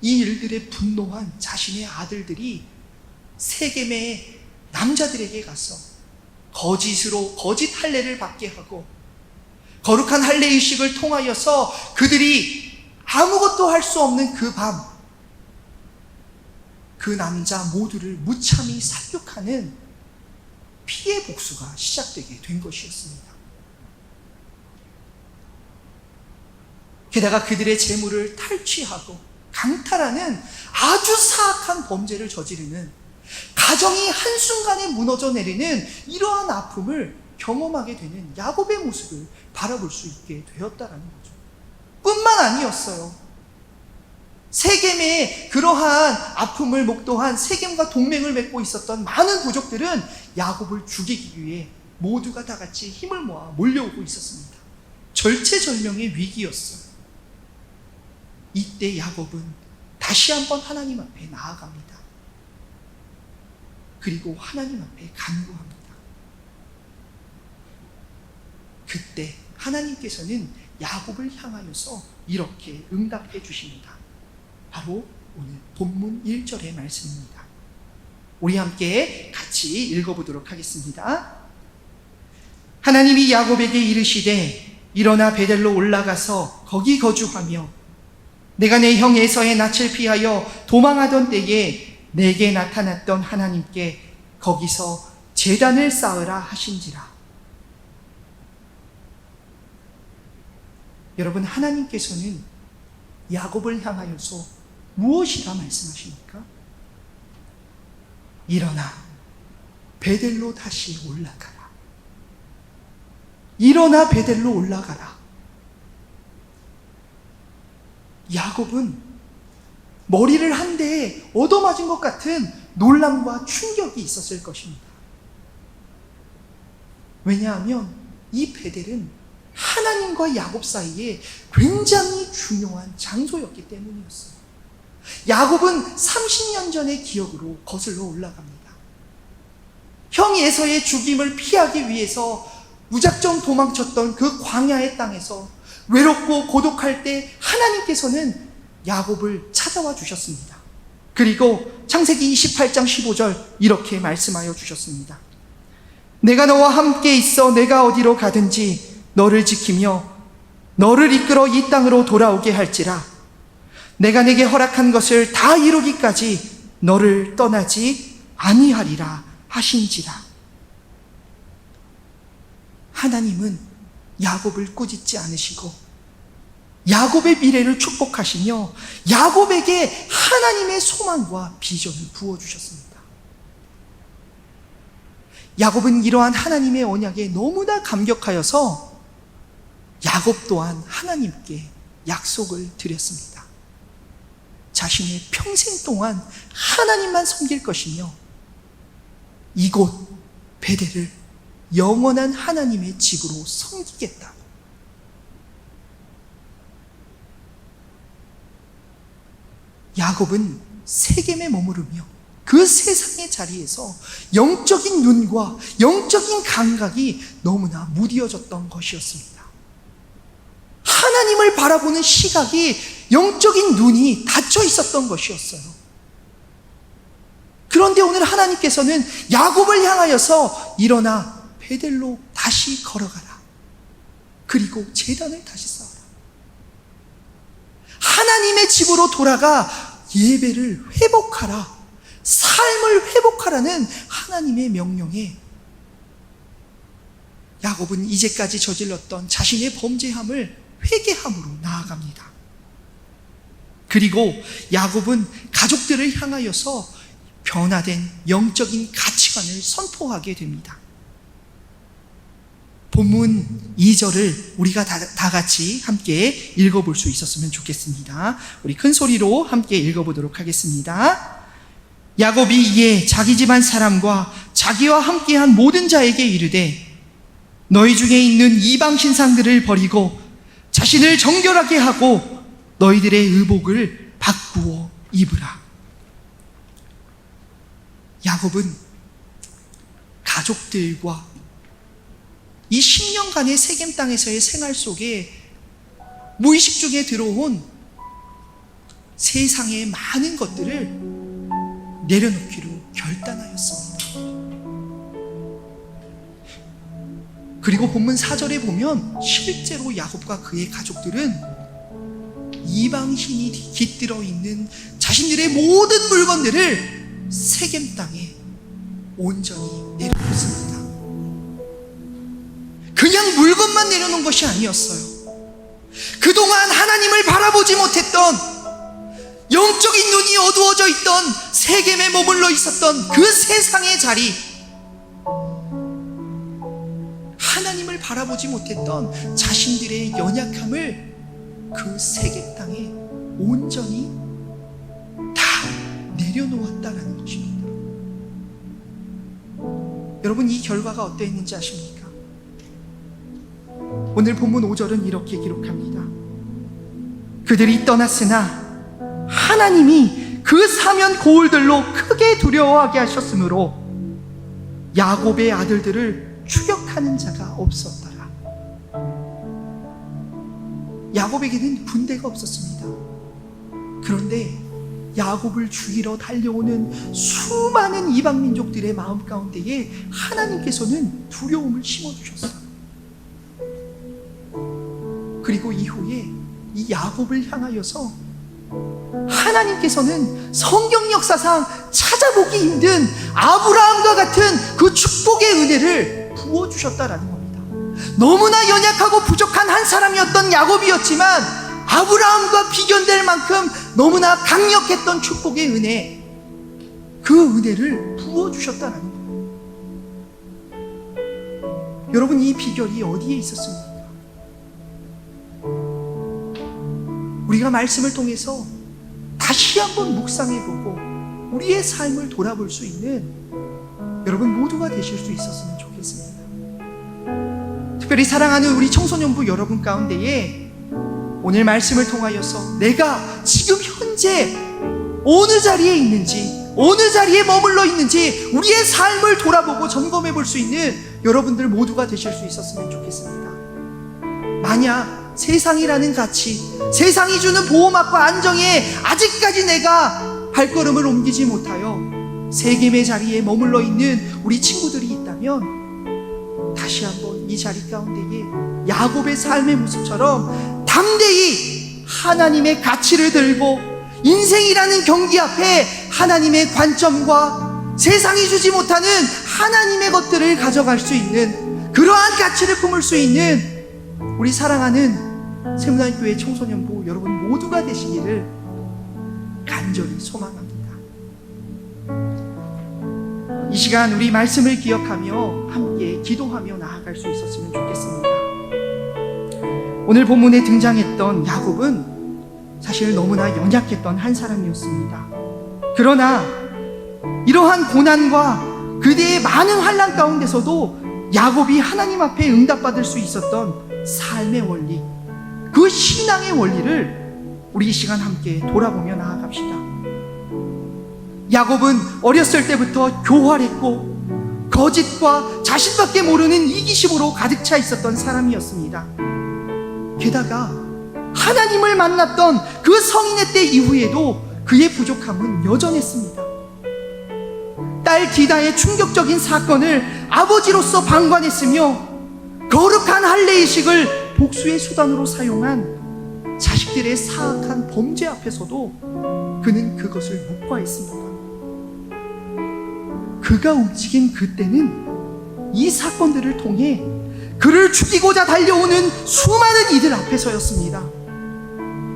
이 일들에 분노한 자신의 아들들이 세겜의 남자들에게 가서 거짓으로 거짓 할례를 받게 하고 거룩한 할례의식을 통하여서 그들이 아무것도 할 수 없는 그 밤, 그 남자 모두를 무참히 살육하는 피해 복수가 시작되게 된 것이었습니다. 게다가 그들의 재물을 탈취하고 강탈하는 아주 사악한 범죄를 저지르는, 가정이 한순간에 무너져 내리는 이러한 아픔을 경험하게 되는 야곱의 모습을 바라볼 수 있게 되었다는 거죠. 뿐만 아니었어요. 세겜의 그러한 아픔을 목도한, 세겜과 동맹을 맺고 있었던 많은 부족들은 야곱을 죽이기 위해 모두가 다 같이 힘을 모아 몰려오고 있었습니다. 절체절명의 위기였어요. 이때 야곱은 다시 한번 하나님 앞에 나아갑니다. 그리고 하나님 앞에 간구합니다. 그때 하나님께서는 야곱을 향하여서 이렇게 응답해 주십니다. 바로 오늘 본문 1절의 말씀입니다. 우리 함께 같이 읽어보도록 하겠습니다. 하나님이 야곱에게 이르시되 일어나 베델로 올라가서 거기 거주하며 내가 내 형 에서의 낯을 피하여 도망하던 때에 내게 나타났던 하나님께 거기서 제단을 쌓으라 하신지라. 여러분, 하나님께서는 야곱을 향하여서 무엇이라 말씀하십니까? 일어나 베델로 다시 올라가라. 일어나 베델로 올라가라. 야곱은 머리를 한 대 얻어맞은 것 같은 놀람과 충격이 있었을 것입니다. 왜냐하면 이 베델은 하나님과 야곱 사이에 굉장히 중요한 장소였기 때문이었어요. 야곱은 30년 전의 기억으로 거슬러 올라갑니다. 형 에서의 죽임을 피하기 위해서 무작정 도망쳤던 그 광야의 땅에서 외롭고 고독할 때 하나님께서는 야곱을 찾아와 주셨습니다. 그리고 창세기 28장 15절 이렇게 말씀하여 주셨습니다. 내가 너와 함께 있어 내가 어디로 가든지 너를 지키며 너를 이끌어 이 땅으로 돌아오게 할지라. 내가 내게 허락한 것을 다 이루기까지 너를 떠나지 아니하리라 하신지라. 하나님은 야곱을 꾸짖지 않으시고 야곱의 미래를 축복하시며 야곱에게 하나님의 소망과 비전을 부어주셨습니다. 야곱은 이러한 하나님의 언약에 너무나 감격하여서 야곱 또한 하나님께 약속을 드렸습니다. 자신의 평생 동안 하나님만 섬길 것이며 이곳 베델을 영원한 하나님의 집으로 섬기겠다. 야곱은 세겜에 머무르며 그 세상의 자리에서 영적인 눈과 영적인 감각이 너무나 무뎌졌던 것이었습니다. 하나님을 바라보는 시각이 영적인 눈이 닫혀 있었던 것이었어요. 그런데 오늘 하나님께서는 야곱을 향하여서 일어나 베델로 다시 걸어가라. 그리고 제단을 다시 쌓아라. 하나님의 집으로 돌아가 예배를 회복하라. 삶을 회복하라는 하나님의 명령에 야곱은 이제까지 저질렀던 자신의 범죄함을 회개함으로 나아갑니다. 그리고 야곱은 가족들을 향하여서 변화된 영적인 가치관을 선포하게 됩니다. 본문 2절을 우리가 다 같이 함께 읽어볼 수 있었으면 좋겠습니다. 우리 큰 소리로 함께 읽어보도록 하겠습니다. 야곱이 이에 자기 집안 사람과 자기와 함께한 모든 자에게 이르되 너희 중에 있는 이방 신상들을 버리고 자신을 정결하게 하고 너희들의 의복을 바꾸어 입으라. 야곱은 가족들과 이 10년간의 세겜 땅에서의 생활 속에 무의식 중에 들어온 세상의 많은 것들을 내려놓기로 결단하였습니다. 그리고 본문 4절에 보면 실제로 야곱과 그의 가족들은 이방신이 깃들어 있는 자신들의 모든 물건들을 세겜 땅에 온전히 내려놓습니다. 그냥 물건만 내려놓은 것이 아니었어요. 그동안 하나님을 바라보지 못했던 영적인 눈이 어두워져 있던 세겜에 머물러 있었던 그 세상의 자리, 하나님을 바라보지 못했던 자신들의 연약함을 그 세겜 땅에 온전히 다 내려놓았다라는 것입니다. 여러분, 이 결과가 어떠했는지 아십니까? 오늘 본문 5절은 이렇게 기록합니다. 그들이 떠났으나 하나님이 그 사면 고울들로 크게 두려워하게 하셨으므로 야곱의 아들들을 추격하는 자가 없었더라. 야곱에게는 군대가 없었습니다. 그런데 야곱을 죽이러 달려오는 수많은 이방 민족들의 마음 가운데에 하나님께서는 두려움을 심어주셨어요. 그리고 이후에 이 야곱을 향하여서 하나님께서는 성경 역사상 찾아보기 힘든 아브라함과 같은 그 축복의 은혜를 부어주셨다라는 겁니다. 너무나 연약하고 부족한 한 사람이었던 야곱이었지만 아브라함과 비견될 만큼 너무나 강력했던 축복의 은혜, 그 은혜를 부어주셨다라는 거예요. 여러분, 이 비결이 어디에 있었습니까? 우리가 말씀을 통해서 다 다시 한번 묵상해보고 우리의 삶을 돌아볼 수 있는 여러분 모두가 되실 수 있었으면 좋겠습니다. 특별히 사랑하는 우리 청소년부 여러분 가운데에 오늘 말씀을 통하여서 내가 지금 현재 어느 자리에 있는지, 어느 자리에 머물러 있는지 우리의 삶을 돌아보고 점검해 볼 수 있는 여러분들 모두가 되실 수 있었으면 좋겠습니다. 만약 세상이라는 가치, 세상이 주는 보호막과 안정에 아직까지 내가 발걸음을 옮기지 못하여 세겜의 자리에 머물러 있는 우리 친구들이 있다면 다시 한번 이 자리 가운데에 야곱의 삶의 모습처럼 담대히 하나님의 가치를 들고 인생이라는 경기 앞에 하나님의 관점과 세상이 주지 못하는 하나님의 것들을 가져갈 수 있는 그러한 가치를 품을 수 있는 우리 사랑하는 세문안교회 청소년부 여러분 모두가 되시기를 간절히 소망합니다. 이 시간 우리 말씀을 기억하며 함께 기도하며 나아갈 수 있었으면 좋겠습니다. 오늘 본문에 등장했던 야곱은 사실 너무나 연약했던 한 사람이었습니다. 그러나 이러한 고난과 그대의 많은 환난 가운데서도 야곱이 하나님 앞에 응답받을 수 있었던 삶의 원리, 그 신앙의 원리를 우리 이 시간 함께 돌아보며 나아갑시다. 야곱은 어렸을 때부터 교활했고 거짓과 자신밖에 모르는 이기심으로 가득 차 있었던 사람이었습니다. 게다가 하나님을 만났던 그 성인의 때 이후에도 그의 부족함은 여전했습니다. 딸 디다의 충격적인 사건을 아버지로서 방관했으며 거룩한 할례의식을 복수의 수단으로 사용한 자식들의 사악한 범죄 앞에서도 그는 그것을 묵과했습니다. 그가 움직인 그때는 이 사건들을 통해 그를 죽이고자 달려오는 수많은 이들 앞에서였습니다.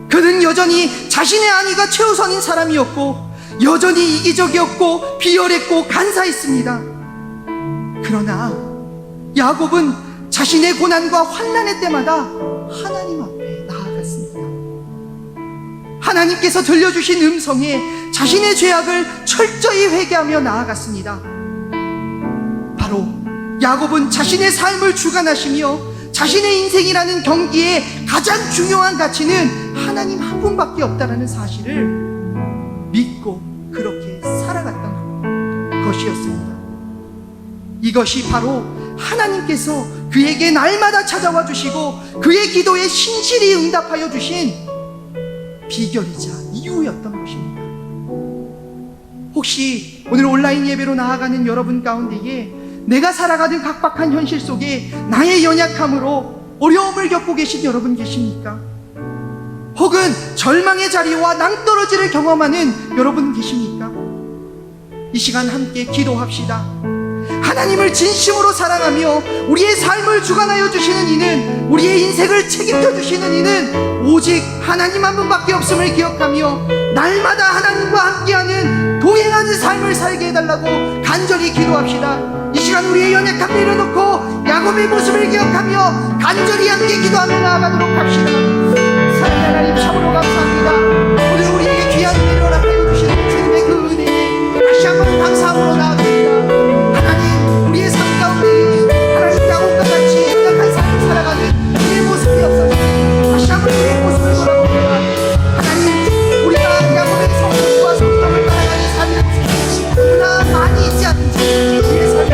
그는 여전히 자신의 안위가 최우선인 사람이었고 여전히 이기적이었고 비열했고 간사했습니다. 그러나 야곱은 자신의 고난과 환난의 때마다 하나님 앞에 나아갔습니다. 하나님께서 들려주신 음성에 자신의 죄악을 철저히 회개하며 나아갔습니다. 바로 야곱은 자신의 삶을 주관하시며 자신의 인생이라는 경기에 가장 중요한 가치는 하나님 한 분밖에 없다는 사실을 믿고 그렇게 살아갔던 것이었습니다. 이것이 바로 하나님께서 그에게 날마다 찾아와 주시고 그의 기도에 신실히 응답하여 주신 비결이자 이유였던 것입니다. 혹시 오늘 온라인 예배로 나아가는 여러분 가운데에 내가 살아가는 각박한 현실 속에 나의 연약함으로 어려움을 겪고 계신 여러분 계십니까? 혹은 절망의 자리와 낭떠러지를 경험하는 여러분 계십니까? 이 시간 함께 기도합시다. 하나님을 진심으로 사랑하며 우리의 삶을 주관하여 주시는 이는, 우리의 인생을 책임져 주시는 이는 오직 하나님 한 분밖에 없음을 기억하며 날마다 하나님과 함께하는 동행하는 삶을 살게 해달라고 간절히 기도합시다. 이 시간 우리의 연약함을 내려놓고 야곱의 모습을 기억하며 간절히 함께 기도하며 나아가도록 합시다. 사랑하는 하나님, 참으로 감사합니다. 오늘 우리에게 귀한 은혜를 허락하여 주시는 주님의 그 은혜에 다시 한번 감사함으로 나아갑니다. 하나님, 우리의 삶 가운데 하나님 야곱과 같이 연약한 삶을 살아가는 우리의 모습이 없어서 다시 한번 우리의 모습을 돌아봅니다. 하나님, 우리가 야곱의 성품과 성품을 따라가는 삶의 모습이 그러나 많이 있지 않은지 우리의 삶을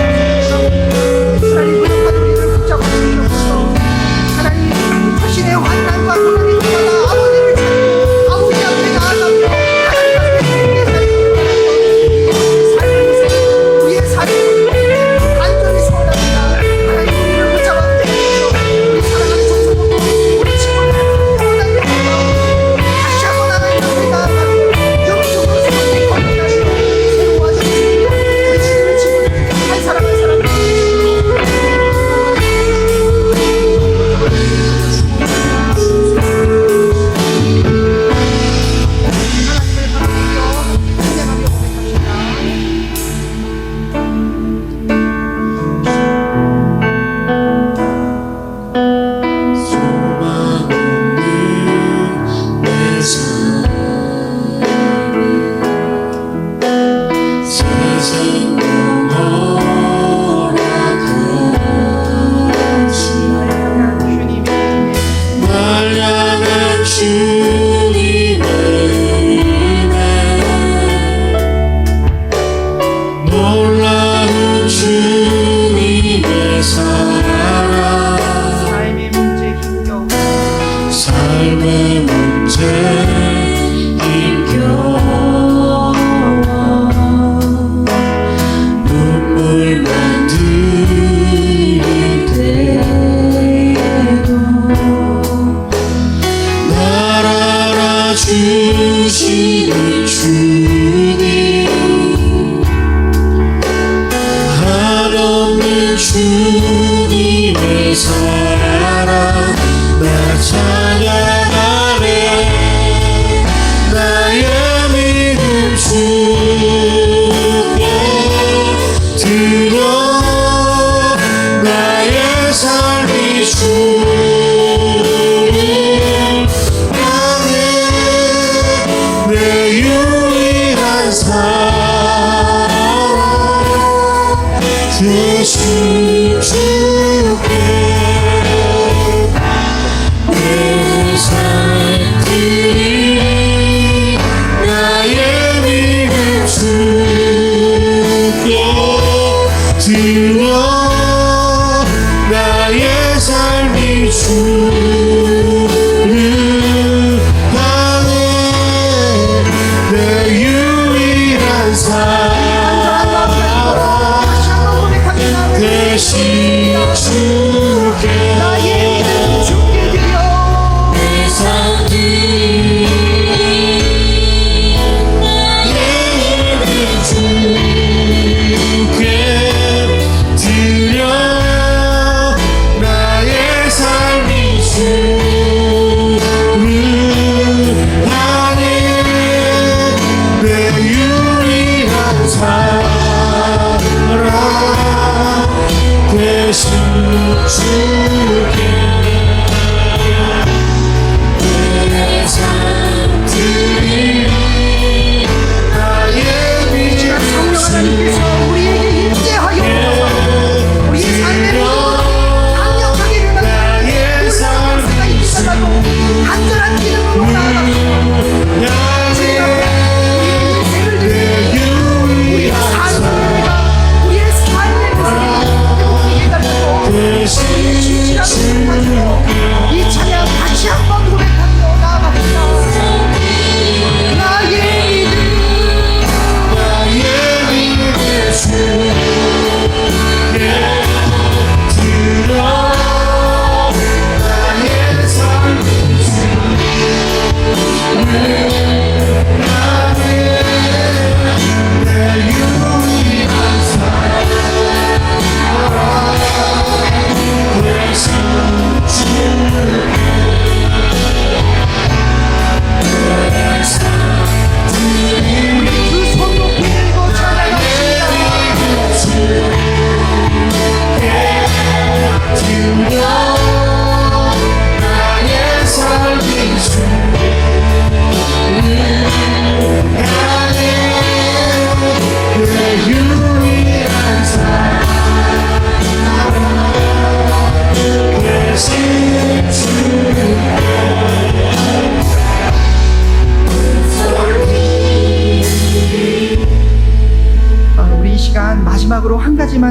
하나님 부족한 우리를 붙잡아 주시옵소서. 하나님, 자신의 환난과 고난이 때마다 아버지를 찾고 아버지 앞에 나아가며 하나님 앞에 삶을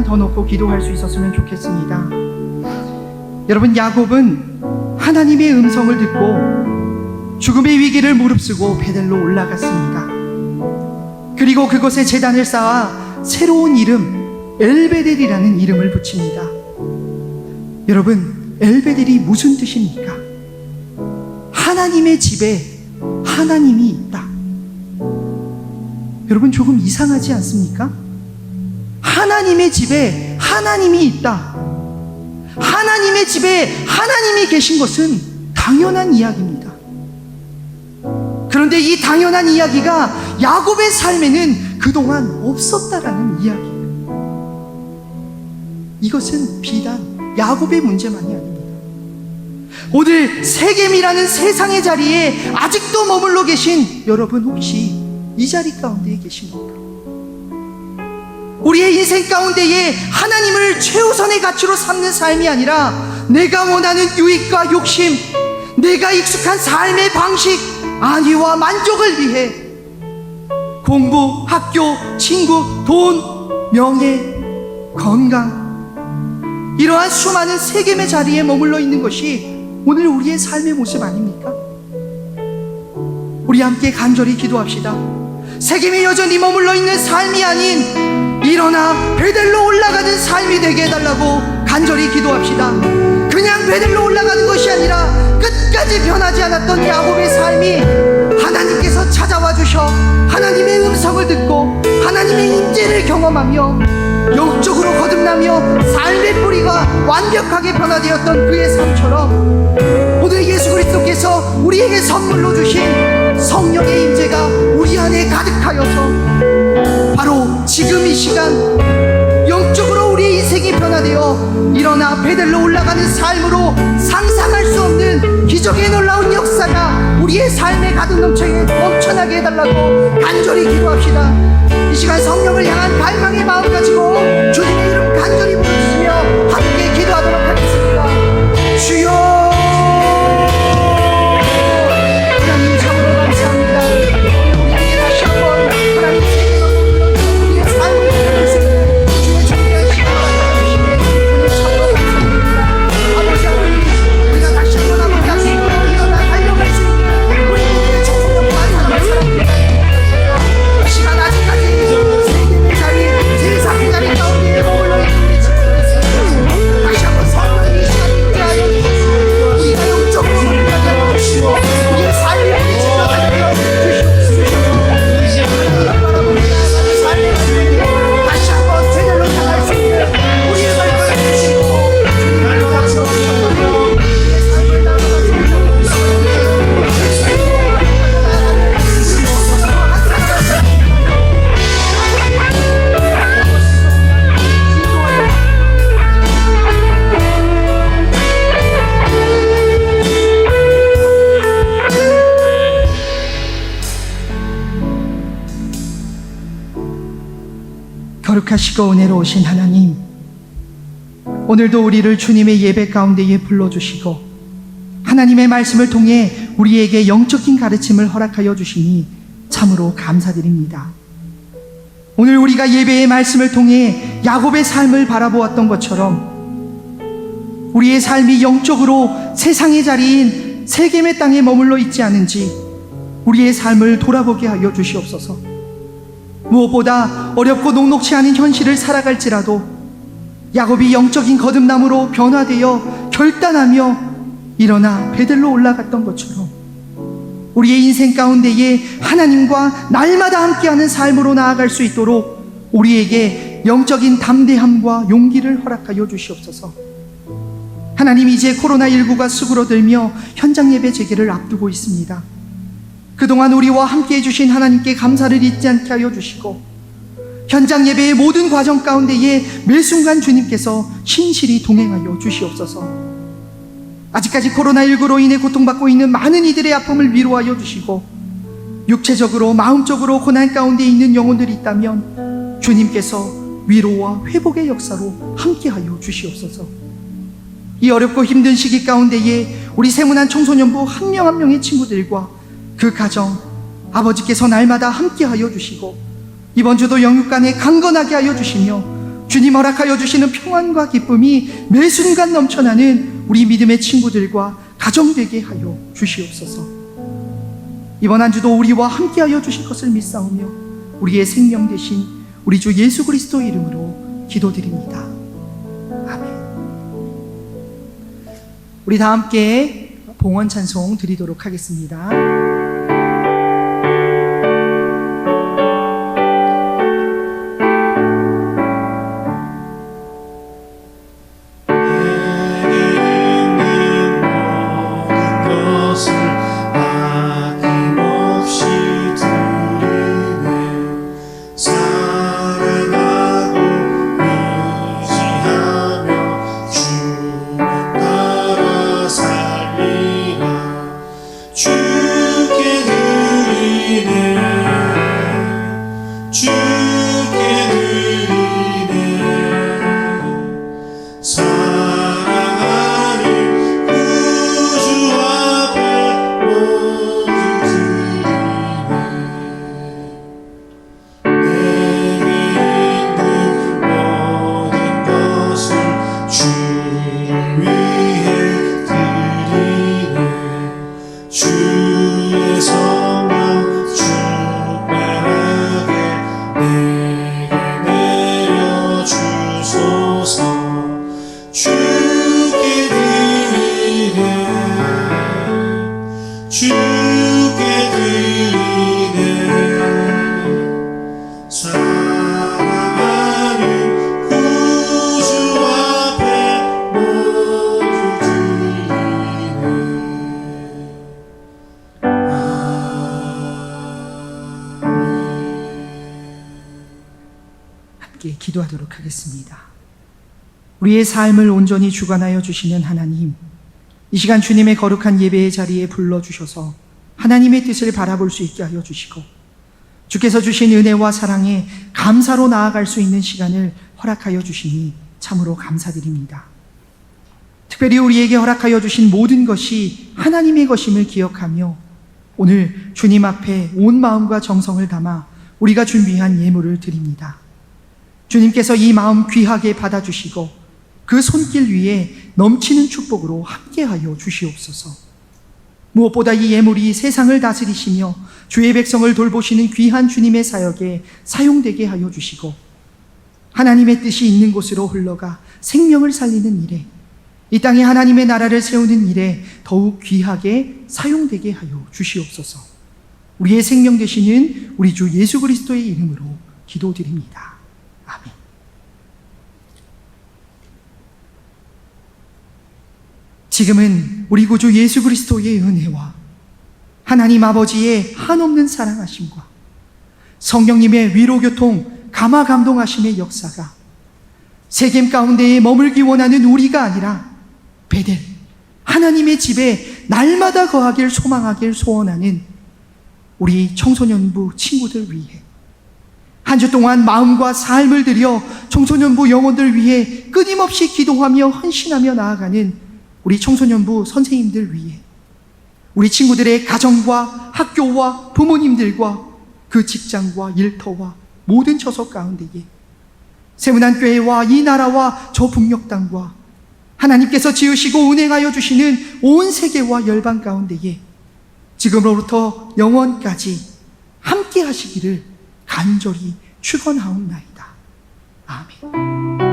더 넣고 기도할 수 있었으면 좋겠습니다. 여러분, 야곱은 하나님의 음성을 듣고 죽음의 위기를 무릅쓰고 베델로 올라갔습니다. 그리고 그곳에 제단을 쌓아 새로운 이름 엘베델이라는 이름을 붙입니다. 여러분, 엘베델이 무슨 뜻입니까? 하나님의 집에 하나님이 있다. 여러분, 조금 이상하지 않습니까? 하나님의 집에 하나님이 있다. 하나님의 집에 하나님이 계신 것은 당연한 이야기입니다. 그런데 이 당연한 이야기가 야곱의 삶에는 그동안 없었다라는 이야기예요. 이것은 비단 야곱의 문제만이 아닙니다. 오늘 세겜이라는 세상의 자리에 아직도 머물러 계신 여러분, 혹시 이 자리 가운데에 계십니까? 우리의 인생 가운데에 하나님을 최우선의 가치로 삼는 삶이 아니라 내가 원하는 유익과 욕심, 내가 익숙한 삶의 방식, 안위와 만족을 위해 공부, 학교, 친구, 돈, 명예, 건강, 이러한 수많은 세겜의 자리에 머물러 있는 것이 오늘 우리의 삶의 모습 아닙니까? 우리 함께 간절히 기도합시다. 세겜에 여전히 머물러 있는 삶이 아닌 일어나 베델로 올라가는 삶이 되게 해달라고 간절히 기도합시다. 그냥 베델로 올라가는 것이 아니라 끝까지 변하지 않았던 야곱의 삶이 하나님께서 찾아와 주셔 하나님의 음성을 듣고 하나님의 임재를 경험하며 영적으로 거듭나며 삶의 뿌리가 완벽하게 변화되었던 그의 삶처럼 오늘 예수 그리스도께서 우리에게 선물로 주신 성령의 임재가 우리 안에 가득하여서 바로 지금 이 시간 영적으로 우리의 인생이 변화되어 일어나 베델로 올라가는 삶으로 상상할 수 없는 기적의 놀라운 역사가 우리의 삶에 가득 넘쳐나게 해달라고 간절히 기도합시다. 이 시간 성령을 향한 갈망의 마음 가지고 주님의 이름 간절히 부르시며 함께 기도하도록 하겠습니다. 주여, 하나님 참으로 감사합니다. 우리에게 다시 한번 하나님 세계로 우리의 삶을 주의 존귀한 시간을 주시기에 주님 참으로 감사합니다. 아버지 하나님, 우리가 다시 한번 아버지 앞으로 일어나 달려갈 수 있는 우리 모두의 청소년과 사랑을 사랑합니다. 이 시간 아직까지 세계의 자리, 세상의 자리 가운데 머물러 있는 우리 친구들 있습니다. 다시 한번 성령이 이 시간 임재하여 주시고 우리가 영적으로 성장하게 하여 주시고 우리의 삶을 우리 증명하게 하여 주시옵소서. 하나님 바라보며 나아가는 삶의 가운데 다시 한번 제대로 향할 수 있는 우리의 발걸음을 주시고 주님을 원하시고 우리의 삶을 나아가는 거룩하시고 은혜로우신 하나님, 오늘도 우리를 주님의 예배 가운데에 불러주시고 하나님의 말씀을 통해 우리에게 영적인 가르침을 허락하여 주시니 참으로 감사드립니다. 오늘 우리가 예배의 말씀을 통해 야곱의 삶을 바라보았던 것처럼 우리의 삶이 영적으로 세상의 자리인 세겜의 땅에 머물러 있지 않은지 우리의 삶을 돌아보게 하여 주시옵소서. 무엇보다 어렵고 녹록치 않은 현실을 살아갈지라도 야곱이 영적인 거듭남으로 변화되어 결단하며 일어나 베델로 올라갔던 것처럼 우리의 인생 가운데에 하나님과 날마다 함께하는 삶으로 나아갈 수 있도록 우리에게 영적인 담대함과 용기를 허락하여 주시옵소서. 하나님, 이제 코로나19가 수그러들며 현장 예배 재개를 앞두고 있습니다. 그동안 우리와 함께해 주신 하나님께 감사를 잊지 않게 하여 주시고 현장 예배의 모든 과정 가운데에 매 순간 주님께서 신실히 동행하여 주시옵소서. 아직까지 코로나19로 인해 고통받고 있는 많은 이들의 아픔을 위로하여 주시고 육체적으로 마음적으로 고난 가운데 있는 영혼들이 있다면 주님께서 위로와 회복의 역사로 함께하여 주시옵소서. 이 어렵고 힘든 시기 가운데에 우리 세문안 청소년부 한 명 한 명의 친구들과 그 가정 아버지께서 날마다 함께하여 주시고 이번 주도 영육간에 강건하게 하여 주시며 주님 허락하여 주시는 평안과 기쁨이 매 순간 넘쳐나는 우리 믿음의 친구들과 가정 되게 하여 주시옵소서. 이번 한 주도 우리와 함께하여 주실 것을 믿사오며 우리의 생명 되신 우리 주 예수 그리스도 이름으로 기도드립니다. 아멘. 우리 다 함께 봉헌 찬송 드리도록 하겠습니다. 기도하도록 하겠습니다. 우리의 삶을 온전히 주관하여 주시는 하나님, 이 시간 주님의 거룩한 예배의 자리에 불러주셔서 하나님의 뜻을 바라볼 수 있게 하여 주시고 주께서 주신 은혜와 사랑에 감사로 나아갈 수 있는 시간을 허락하여 주시니 참으로 감사드립니다. 특별히 우리에게 허락하여 주신 모든 것이 하나님의 것임을 기억하며 오늘 주님 앞에 온 마음과 정성을 담아 우리가 준비한 예물을 드립니다. 주님께서 이 마음 귀하게 받아주시고 그 손길 위에 넘치는 축복으로 함께하여 주시옵소서. 무엇보다 이 예물이 세상을 다스리시며 주의 백성을 돌보시는 귀한 주님의 사역에 사용되게 하여 주시고 하나님의 뜻이 있는 곳으로 흘러가 생명을 살리는 일에, 이 땅에 하나님의 나라를 세우는 일에 더욱 귀하게 사용되게 하여 주시옵소서. 우리의 생명 되시는 우리 주 예수 그리스도의 이름으로 기도드립니다. 아멘. 지금은 우리 구주 예수 그리스도의 은혜와 하나님 아버지의 한없는 사랑하심과 성령님의 위로교통 감화감동하심의 역사가 세겜 가운데에 머물기 원하는 우리가 아니라 베델 하나님의 집에 날마다 거하길 소망하길 소원하는 우리 청소년부 친구들 위해 한 주 동안 마음과 삶을 들여 청소년부 영혼들 위해 끊임없이 기도하며 헌신하며 나아가는 우리 청소년부 선생님들 위해 우리 친구들의 가정과 학교와 부모님들과 그 직장과 일터와 모든 처소 가운데에 세문안교회와 이 나라와 저 북녘 땅과 하나님께서 지으시고 운행하여 주시는 온 세계와 열방 가운데에 지금으로부터 영원까지 함께 하시기를 간절히 축원하옵나이다. 아멘.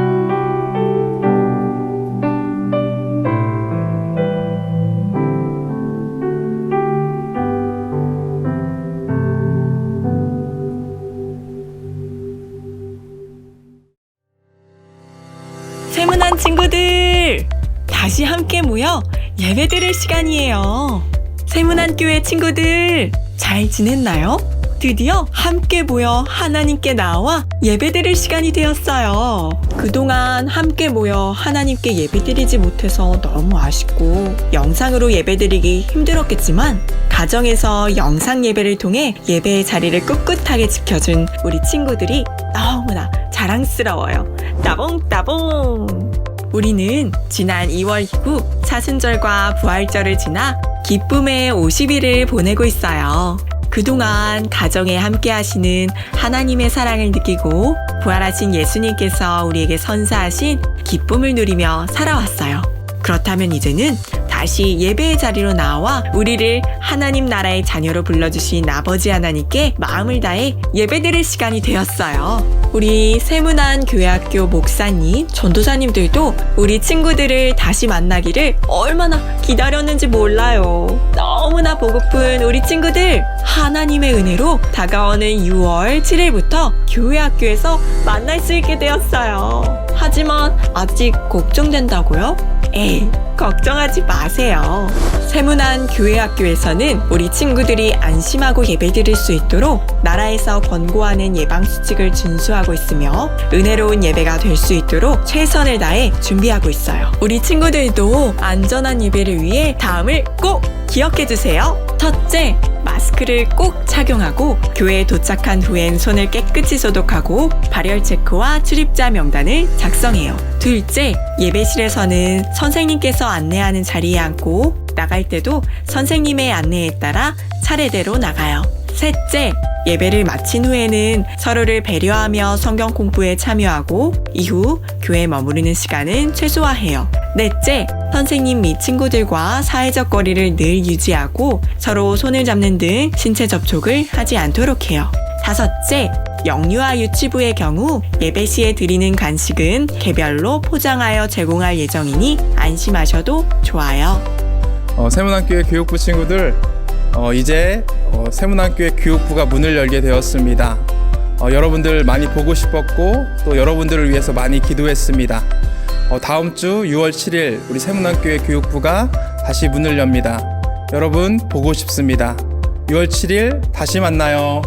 세문안 친구들, 다시 함께 모여 예배 드릴 시간이에요. 세문안교회 친구들, 잘 지냈나요? 드디어 함께 모여 하나님께 나와 예배드릴 시간이 되었어요. 그동안 함께 모여 하나님께 예배드리지 못해서 너무 아쉽고 영상으로 예배드리기 힘들었겠지만 가정에서 영상 예배를 통해 예배의 자리를 꿋꿋하게 지켜준 우리 친구들이 너무나 자랑스러워요. 따봉따봉! 우리는 지난 2월 이후 사순절과 부활절을 지나 기쁨의 50일을 보내고 있어요. 그동안 가정에 함께 하시는 하나님의 사랑을 느끼고 부활하신 예수님께서 우리에게 선사하신 기쁨을 누리며 살아왔어요. 그렇다면 이제는 다시 예배의 자리로 나와 우리를 하나님 나라의 자녀로 불러주신 아버지 하나님께 마음을 다해 예배드릴 시간이 되었어요. 우리 세문안 교회학교 목사님, 전도사님들도 우리 친구들을 다시 만나기를 얼마나 기다렸는지 몰라요. 너무나 보고픈 우리 친구들, 하나님의 은혜로 다가오는 6월 7일부터 교회학교에서 만날 수 있게 되었어요. 하지만 아직 걱정된다고요? 에이, 걱정하지 마세요. 세문안 교회학교에서는 우리 친구들이 안심하고 예배드릴 수 있도록 나라에서 권고하는 예방수칙을 준수하고 있으며 은혜로운 예배가 될 수 있도록 최선을 다해 준비하고 있어요. 우리 친구들도 안전한 예배를 위해 다음을 꼭 기억해주세요. 첫째, 마스크를 꼭 착용하고 교회에 도착한 후엔 손을 깨끗이 소독하고 발열 체크와 출입자 명단을 작성해요. 둘째, 예배실에서는 선생님께서 안내하는 자리에 앉고 나갈 때도 선생님의 안내에 따라 차례대로 나가요. 셋째, 예배를 마친 후에는 서로를 배려하며 성경 공부에 참여하고 이후 교회에 머무르는 시간은 최소화해요. 넷째, 선생님 및 친구들과 사회적 거리를 늘 유지하고 서로 손을 잡는 등 신체 접촉을 하지 않도록 해요. 다섯째, 영유아 유치부의 경우 예배 시에 드리는 간식은 개별로 포장하여 제공할 예정이니 안심하셔도 좋아요. 세문안교회 교육부 친구들, 이제 세문안교회 교육부가 문을 열게 되었습니다. 여러분들 많이 보고 싶었고 또 여러분들을 위해서 많이 기도했습니다. 다음 주 6월 7일 우리 세문안교회 교육부가 다시 문을 엽니다. 여러분 보고 싶습니다. 6월 7일 다시 만나요.